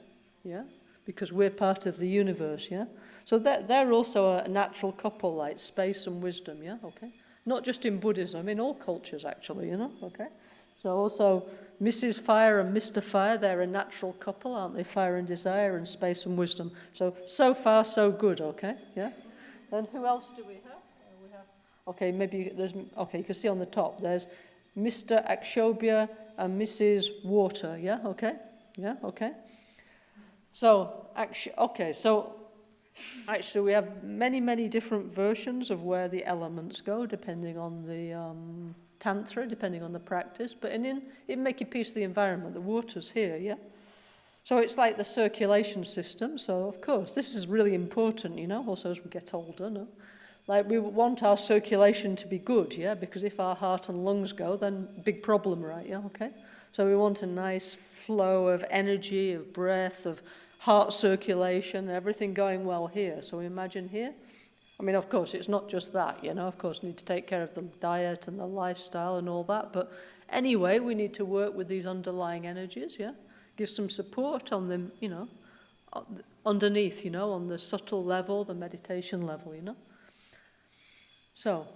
Yeah? Because we're part of the universe, yeah? So they're also a natural couple, like space and wisdom, yeah? Okay? Not just in Buddhism, in all cultures, actually, you know? Okay? So also, Mrs. Fire and Mr. Fire, they're a natural couple, aren't they? Fire and desire and space and wisdom. So far, so good, okay? Yeah? And who else do we have? Okay, maybe there's, okay, you can see on the top, there's Mr. Akshobhya and Mrs. Water, yeah, okay? Yeah, okay. So, actually we have many different versions of where the elements go, depending on the Tantra, depending on the practice. But in Making Peace with the Environment, the water's here, yeah? So it's like the circulation system. So, of course, this is really important, you know, also as we get older, no? Like, we want our circulation to be good, yeah? Because if our heart and lungs go, then big problem, right? Yeah, okay? So we want a nice flow of energy, of breath, of heart circulation, everything going well here. So we imagine here. I mean, of course, it's not just that, you know? Of course, we need to take care of the diet and the lifestyle and all that. But anyway, we need to work with these underlying energies, yeah? Give some support on them, you know, underneath, you know, on the subtle level, the meditation level, you know? So,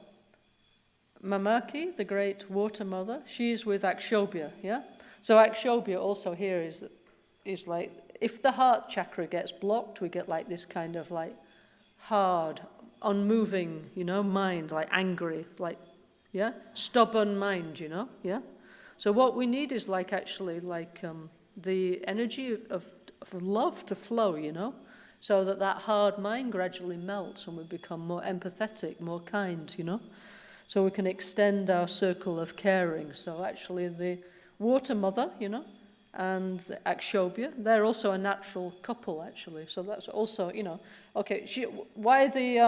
Mamaki, the great water mother, she's with Akshobhya, yeah? So Akshobhya also here is like, if the heart chakra gets blocked, we get like this kind of like hard, unmoving, you know, mind, like angry, like, yeah? Stubborn mind, you know, yeah? So what we need is like actually like the energy of love to flow, you know? So that hard mind gradually melts and we become more empathetic, more kind, you know? So we can extend our circle of caring. So actually the water mother, you know, and the Akshobhya, they're also a natural couple, actually. So that's also, you know, okay, why the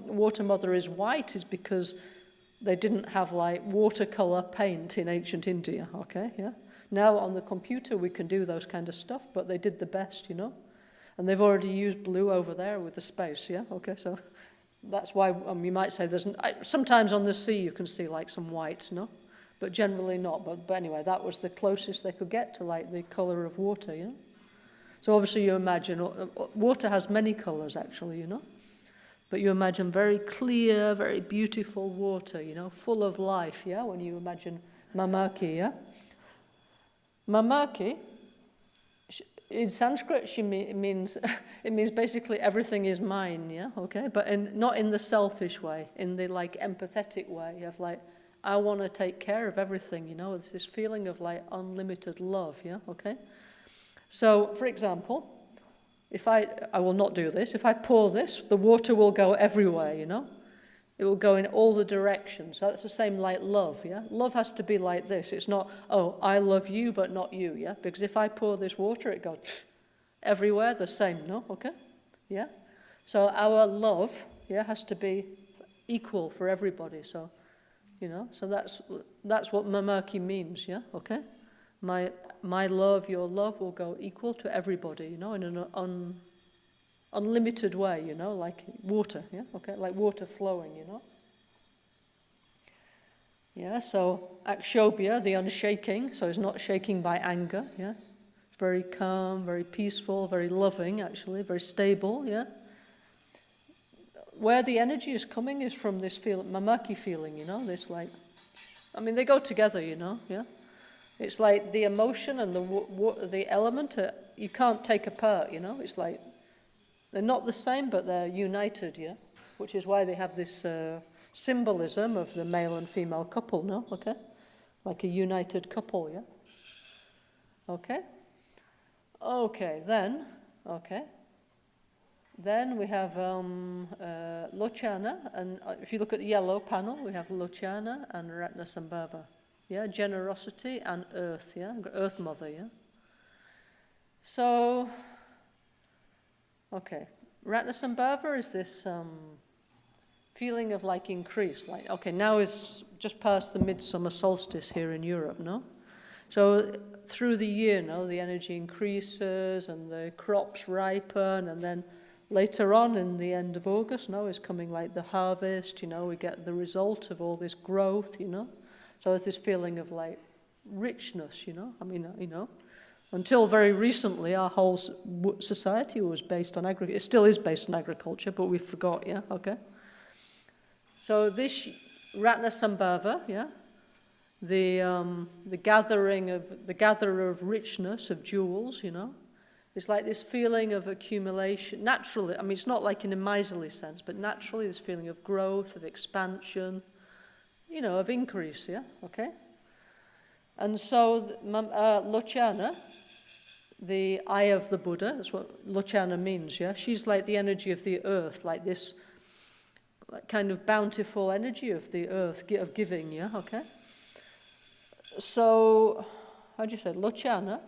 water mother is white is because they didn't have like watercolor paint in ancient India, okay, yeah? Now on the computer we can do those kind of stuff, but they did the best, you know? And they've already used blue over there with the space, yeah? Okay, so that's why you might say sometimes on the sea you can see like some white, no? but generally not. But anyway, that was the closest they could get to like the color of water, you know. So obviously you imagine, water has many colors actually, you know. But you imagine very clear, very beautiful water, you know, full of life, yeah, when you imagine mamaki, yeah. Mamaki, in Sanskrit, it means basically everything is mine, yeah, okay? But not in the selfish way, in the like empathetic way of like, I want to take care of everything, you know. It's this feeling of like unlimited love, yeah, okay? So, for example, if I will not do this, if I pour this, the water will go everywhere, you know. It will go in all the directions. So that's the same like love, yeah? Love has to be like this. It's not, oh, I love you, but not you, yeah? Because if I pour this water, it goes everywhere the same, no? Okay? Yeah? So our love, yeah, has to be equal for everybody. So, you know, so that's what mamaki means, yeah? Okay? My love, your love will go equal to everybody, you know, in an unlimited way, you know, like water, yeah, okay, like water flowing, you know. Yeah, so akshobhya, the unshaking, so it's not shaking by anger, yeah. It's very calm, very peaceful, very loving, actually, very stable, yeah. Where the energy is coming is from this mamaki feeling, you know, this like, I mean, they go together, you know, yeah. It's like the emotion and the element, you can't take apart, you know, it's like, they're not the same, but they're united, yeah? Which is why they have this symbolism of the male and female couple, no? Okay? Like a united couple, yeah? Okay? Okay, then we have Lochana, and if you look at the yellow panel, we have Lochana and Ratnasambhava. Yeah, generosity and earth, yeah? Earth Mother, yeah? So, okay, Ratnasambhava is this feeling of like increase, like, okay, now is just past the midsummer solstice here in Europe, no? So through the year, no, the energy increases and the crops ripen, and then later on in the end of August, no, is coming like the harvest, you know, we get the result of all this growth, you know? So there's this feeling of like richness, you know, I mean, you know, until very recently, our whole society was based on agriculture. It still is based on agriculture, but we forgot, yeah, okay? So this Ratnasambhava, yeah, the gatherer of richness, of jewels, you know, it's like this feeling of accumulation. Naturally, I mean, it's not like in a miserly sense, but naturally this feeling of growth, of expansion, you know, of increase, yeah, okay? And so Lochana, the eye of the Buddha, that's what Lochana means, yeah? She's like the energy of the earth, like this like kind of bountiful energy of the earth, of giving, yeah, okay? So, how do you say, Lochana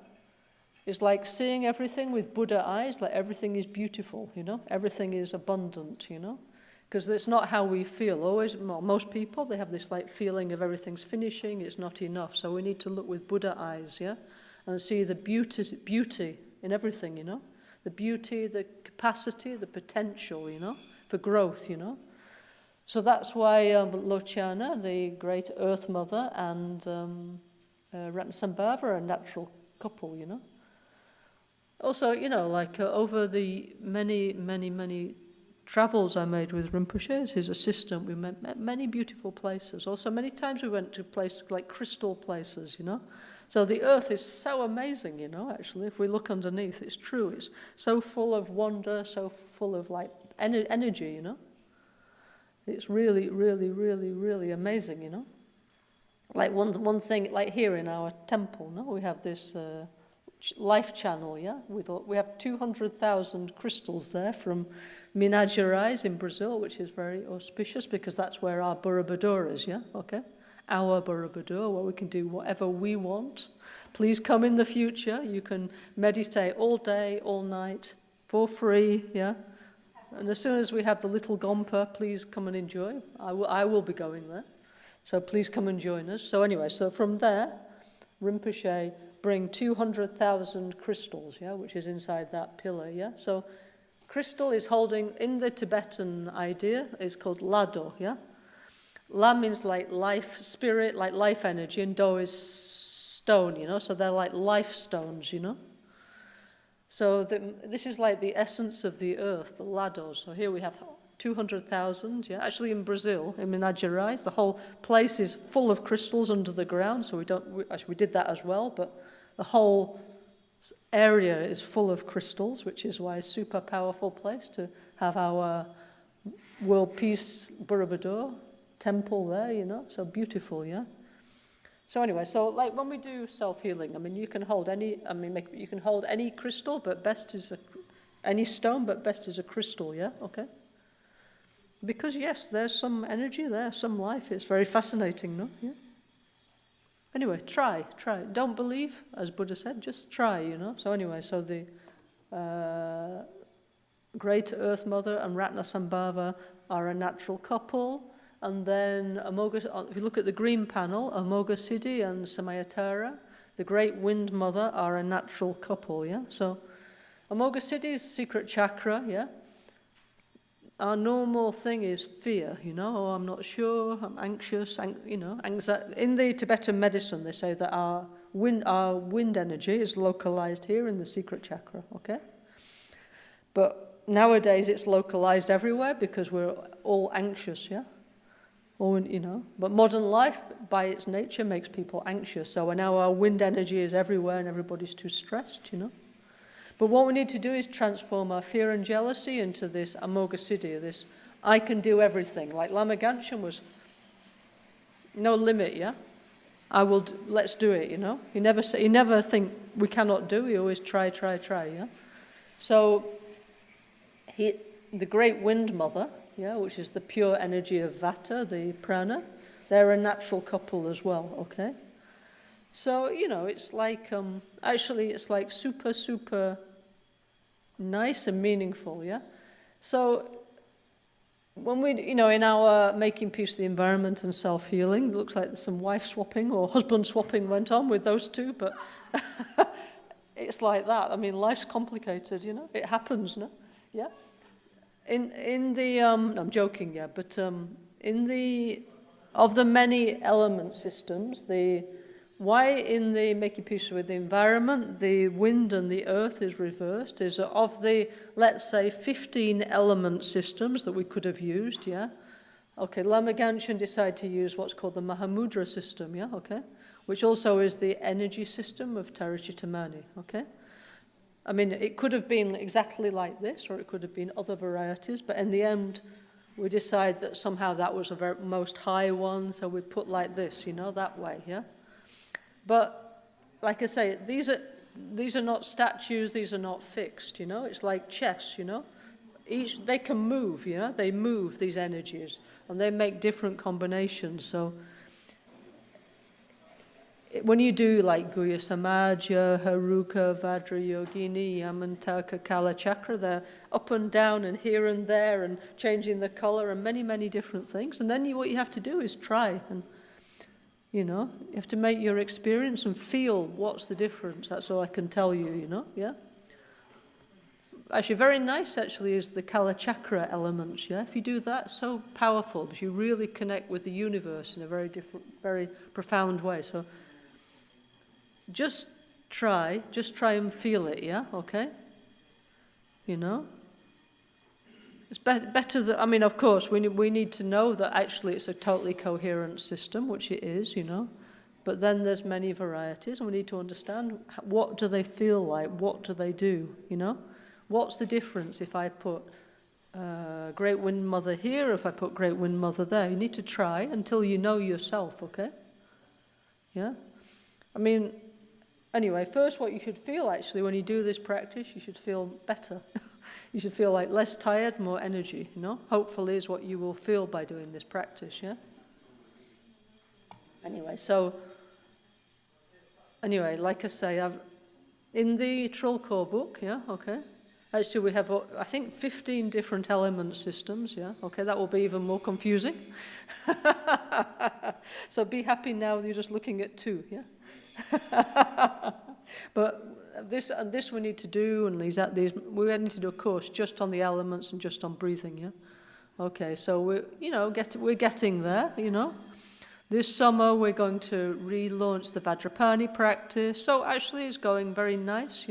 is like seeing everything with Buddha eyes, like everything is beautiful, you know? Everything is abundant, you know? Because it's not how we feel. Always, most people, they have this like feeling of everything's finishing, it's not enough. So we need to look with Buddha eyes, yeah? And see the beauty in everything, you know? The beauty, the capacity, the potential, you know? For growth, you know? So that's why Lochana, the great Earth Mother, and Ratnasambhava are a natural couple, you know? Also, you know, like over the many travels I made with Rinpoche, his assistant, we met many beautiful places. Also, many times we went to places like crystal places, you know. So the earth is so amazing, you know, actually. If we look underneath, it's true. It's so full of wonder, so full of, like, energy, you know. It's really, really, really, really amazing, you know. Like one thing, like here in our temple, no, we have this life channel, yeah? We have 200,000 crystals there from Minas Gerais in Brazil, which is very auspicious because that's where our Borobudur is, yeah? Okay? Our Borobudur, where we can do whatever we want. Please come in the future. You can meditate all day, all night, for free, yeah? And as soon as we have the little Gompa, please come and enjoy. I will be going there. So please come and join us. So anyway, so from there, Rinpoche bring 200,000 crystals, yeah, which is inside that pillar, yeah. So crystal is holding, in the Tibetan idea, is called lado, yeah. La means like life, spirit, like life energy, and Do is stone, you know, so they're like life stones, you know. So this is like the essence of the earth, the Lado. So here we have 200,000, yeah. Actually in Brazil, in Minas Gerais, the whole place is full of crystals under the ground, so we did that as well, but the whole area is full of crystals, which is why it's a super powerful place to have our World Peace Borobudur temple there, you know, so beautiful, yeah. So anyway, so like when we do self-healing, I mean, you can hold any crystal, but best is any stone, but best is a crystal, yeah, okay? Because yes, there's some energy there, some life. It's very fascinating, no? Yeah. Anyway, try. Don't believe, as Buddha said, just try, you know. So anyway, so the Great Earth Mother and Ratnasambhava are a natural couple. And then, if you look at the green panel, Amoghasiddhi and Samayatara, the Great Wind Mother, are a natural couple, yeah? So Amoghasiddhi is secret chakra, yeah? Our normal thing is fear, you know, oh, I'm not sure, I'm anxious, you know. In the Tibetan medicine, they say that our wind energy is localized here in the secret chakra, okay? But nowadays it's localized everywhere because we're all anxious, yeah? Or, you know, but modern life, by its nature, makes people anxious. So now our wind energy is everywhere and everybody's too stressed, you know. But what we need to do is transform our fear and jealousy into this Amoghasiddhi, this I can do everything. Like Lama Gangchen was no limit, yeah? Let's do it, you know. He never think we cannot do, he always try, yeah? So the Great Wind Mother, yeah, which is the pure energy of Vata, the prana, they're a natural couple as well, okay? So, you know, it's like, actually it's like super, super nice and meaningful, yeah? So, when we, you know, in our making peace with the environment and self-healing, it looks like some wife swapping or husband swapping went on with those two, but it's like that. I mean, life's complicated, you know? It happens, no? Yeah? In the, I'm joking, yeah, but of the many element systems, why in the making peace with the environment, the wind and the earth is reversed, is of the, let's say, 15 element systems that we could have used, yeah? Okay, Lama Gangchen decided to use what's called the Mahamudra system, yeah, okay? Which also is the energy system of Terachitamani, okay? I mean, it could have been exactly like this, or it could have been other varieties, but in the end, we decided that somehow that was the most high one, so we put like this, you know, that way, yeah? But, like I say, these are not statues, these are not fixed, you know? It's like chess, you know? They can move, you know? They move, these energies, and they make different combinations, so when you do like Guhya Samaja, Haruka, Vajra Yogini, Yamantaka, Kala Chakra, they're up and down and here and there and changing the color and many, many different things. And then what you have to do is try and, you know, you have to make your experience and feel what's the difference. That's all I can tell you, you know, yeah? Actually, very nice, actually, is the Kala Chakra elements, yeah? If you do that, so powerful because you really connect with the universe in a very different, very profound way. So just try and feel it, yeah, okay? You know? It's better that, I mean, of course, we need to know that actually it's a totally coherent system, which it is, you know? But then there's many varieties, and we need to understand what do they feel like, what do they do, you know? What's the difference if I put Great Wind Mother here, or if I put Great Wind Mother there? You need to try until you know yourself, okay? Yeah? I mean, anyway, first what you should feel actually when you do this practice, you should feel better. You should feel like less tired, more energy, you know? Hopefully is what you will feel by doing this practice, yeah? Anyway, like I say, in the Trollcore book, yeah, okay? Actually, we have, I think, 15 different element systems, yeah? Okay, that will be even more confusing. So be happy now you're just looking at 2, yeah? But this we need to do, and we need to do a course just on the elements and just on breathing, yeah? Okay, so we're getting there, This summer we're going to relaunch the Vajrapani practice. So actually it's going very nice,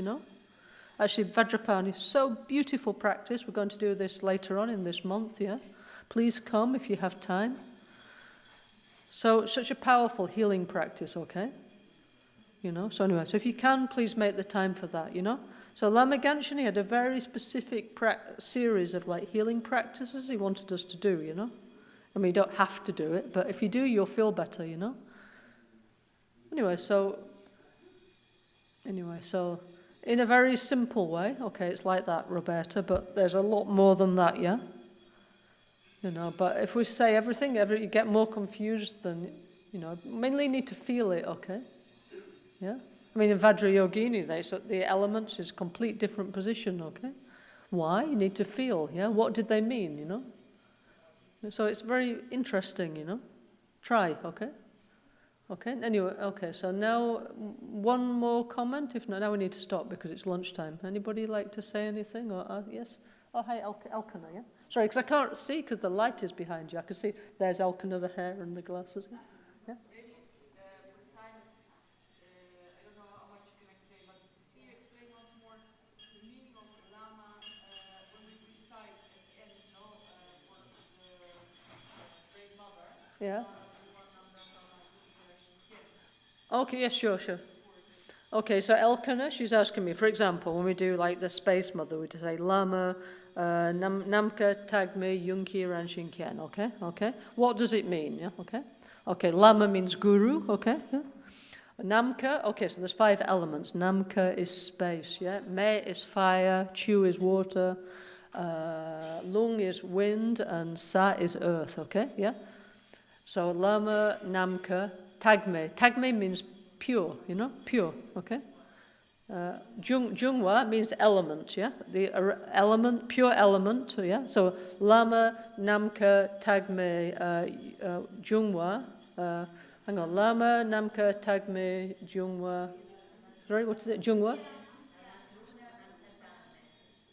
Actually, Vajrapani is so beautiful practice. We're going to do this later on in this month, yeah? Please come if you have time. So, such a powerful healing practice, okay? So anyway, so if you can, please make the time for that, So Lama Ganchen had a very specific series of healing practices he wanted us to do, I mean, you don't have to do it, but if you do, you'll feel better, Anyway, so in a very simple way, okay, it's like that, Roberta, but there's a lot more than that, yeah? But if we say everything, you get more confused than, mainly need to feel it, okay? Yeah? I mean, in Vajrayogini, the elements is a complete different position, okay? Why? You need to feel, yeah? What did they mean, So it's very interesting, Try, okay? Okay, anyway, okay, so now one more comment. If not, now we need to stop because it's lunchtime. Anybody like to say anything? Or yes? Oh, hi, Elkanah, yeah? Sorry, because I can't see because the light is behind you. I can see there's Elkanah, the hair and the glasses. Yeah? Maybe for time, I don't know how much you can explain, but can you explain once more the meaning of Lama when we recite at the end, for the Great Mother? Yeah. Okay, yeah, sure. Okay, so Elkanah, she's asking me, for example, when we do the Space Mother, we say Lama, Namka, Tagme, Yunki, Ranshin Kien, okay? What does it mean, yeah, okay? Okay, Lama means guru, okay, yeah? Namka, okay, so there's 5 elements. Namka is space, yeah? Me is fire, Chu is water, Lung is wind, and Sa is earth, okay, yeah? So Lama, Namka, Tagme. Tagme means pure, pure, okay? Jungwa means element, yeah? The element, pure element, yeah? So Lama, Namka, Tagme, Jungwa. Hang on, Lama, Namka, Tagme, Jungwa. Sorry, what is it? Jungwa?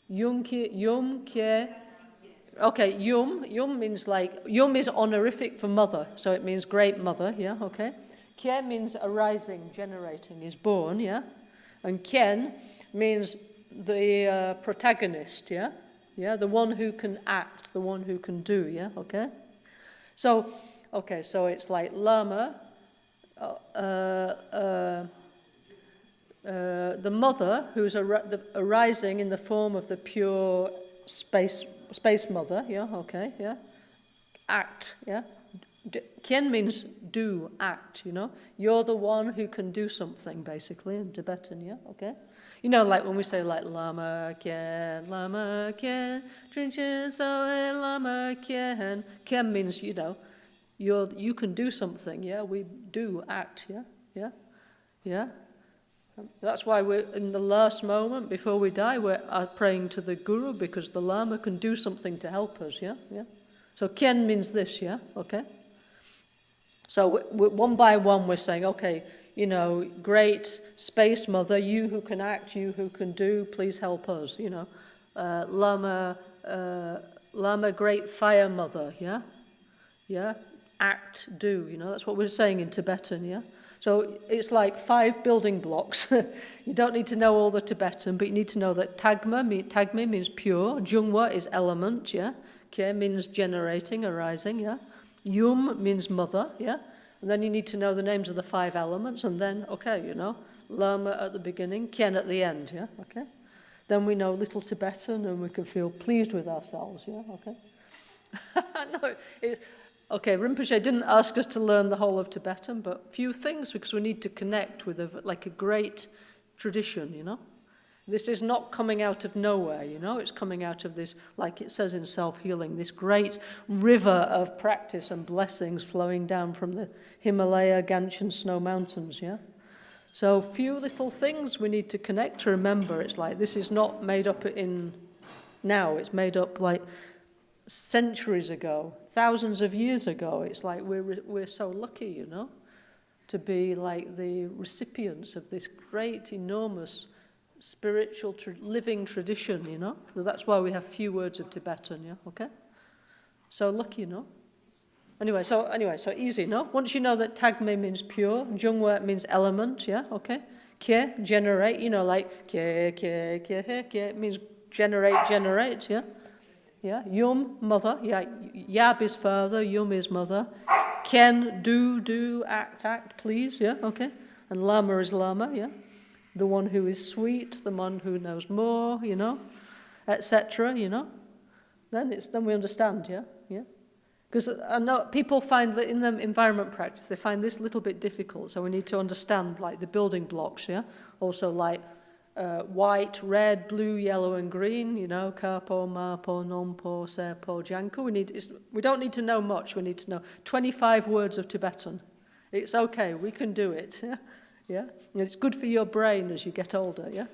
Yum, Kye. Okay, Yum means Yum is honorific for mother, so it means great mother, yeah, okay. Kien means arising, generating, is born, yeah. And Kien means the protagonist, yeah. Yeah, the one who can act, the one who can do, yeah, okay. So it's like Lama, the mother who's arising in the form of the pure space mother, yeah, okay, yeah. Act, yeah. Kien means do, act, You're the one who can do something, basically, in Tibetan, yeah, okay. When we say Lama Kien, Trinchen Soe Lama Kien. Kien means, you can do something, yeah. We do act, yeah. That's why we're in the last moment before we die, we're praying to the Guru because the Lama can do something to help us, yeah. So Kien means this, yeah, okay. So one by one we're saying, okay, great space mother, you who can act, you who can do, please help us, Lama, great fire mother, yeah, act, do, that's what we're saying in Tibetan, yeah. So it's 5 building blocks. You don't need to know all the Tibetan, but you need to know that Tagme means pure, Jungwa is element, yeah, Kye means generating, arising, yeah. Yum means mother, yeah? And then you need to know the names of the 5 elements, and then, okay, Lama at the beginning, Kien at the end, yeah? Okay? Then we know little Tibetan, and we can feel pleased with ourselves, yeah? Okay? No, okay, Rinpoche didn't ask us to learn the whole of Tibetan, but few things, because we need to connect with a great tradition, This is not coming out of nowhere, It's coming out of this, like it says in self-healing, this great river of practice and blessings flowing down from the Himalaya, Ganchen snow mountains, yeah? So few little things we need to connect to remember. It's this is not made up in now. It's made up centuries ago, thousands of years ago. It's we're so lucky, to be the recipients of this great, enormous spiritual living tradition, So that's why we have few words of Tibetan, yeah, okay? So lucky, no? Anyway, so easy, no? Once you know that tagme means pure, jungwe means element, yeah, okay? Kye, generate, you know, like kye, it means generate, yeah? Yeah, yum, mother, yeah, yab is father, yum is mother. Ken, do, act, please, yeah, okay? And lama is lama, yeah? The one who is sweet, the one who knows more, you know, etc., you know? Then we understand, yeah? Because I know people find that in the environment practice, they find this a little bit difficult, so we need to understand, like, the building blocks, yeah? Also, like, white, red, blue, yellow, and green, you know, kapo, mapo, nompo, sepo, janko. We don't need to know much, we need to know 25 words of Tibetan. It's okay, we can do it, yeah? And it's good for your brain as you get older, yeah?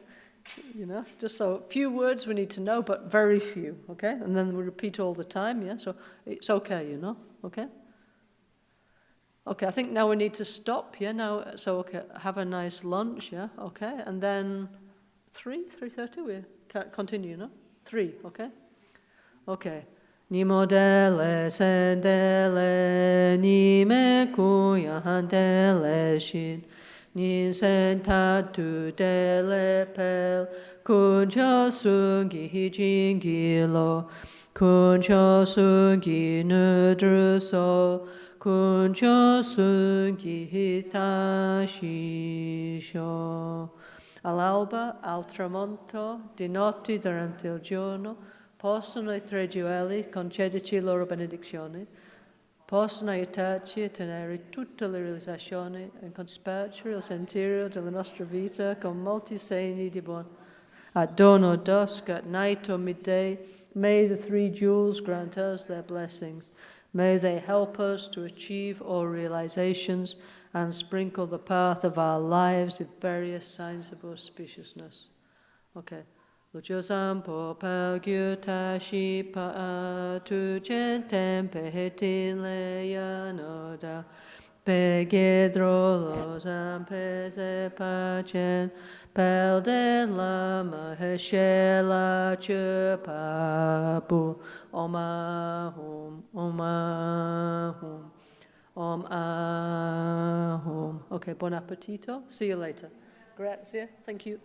You know, just so few words we need to know, but very few, okay? And then we repeat all the time, yeah? So it's okay, you know, okay? Okay, I think now we need to stop, yeah? Now, so, okay, have a nice lunch, yeah? Okay, and then 3:30, we can't continue, no? 3, okay? Okay. Nimodele sendele nime kuyahandele shin ni sentatu dele pel kuncho sungi hijingilo kuncho sungi nudruso kuncho sungi hitashisho all'alba al tramonto di notte durante il giorno possono i tre gioielli concederci loro benedizioni, possono aiutarci a tenere tutte le realizzazioni e conspirare il sentiero della nostra vita con molti segni di buono. At dawn or dusk, at night or midday, may the three jewels grant us their blessings. May they help us to achieve all realizations and sprinkle the path of our lives with various signs of auspiciousness. Okay. Lucio sampo pagyuta shipa tu centem pehetin leyanoda pegedro lo zampese pacen pel de lama heshela chupabu om ahum om ahum. Okay, buon appetito. See you later. Grazie. Thank you.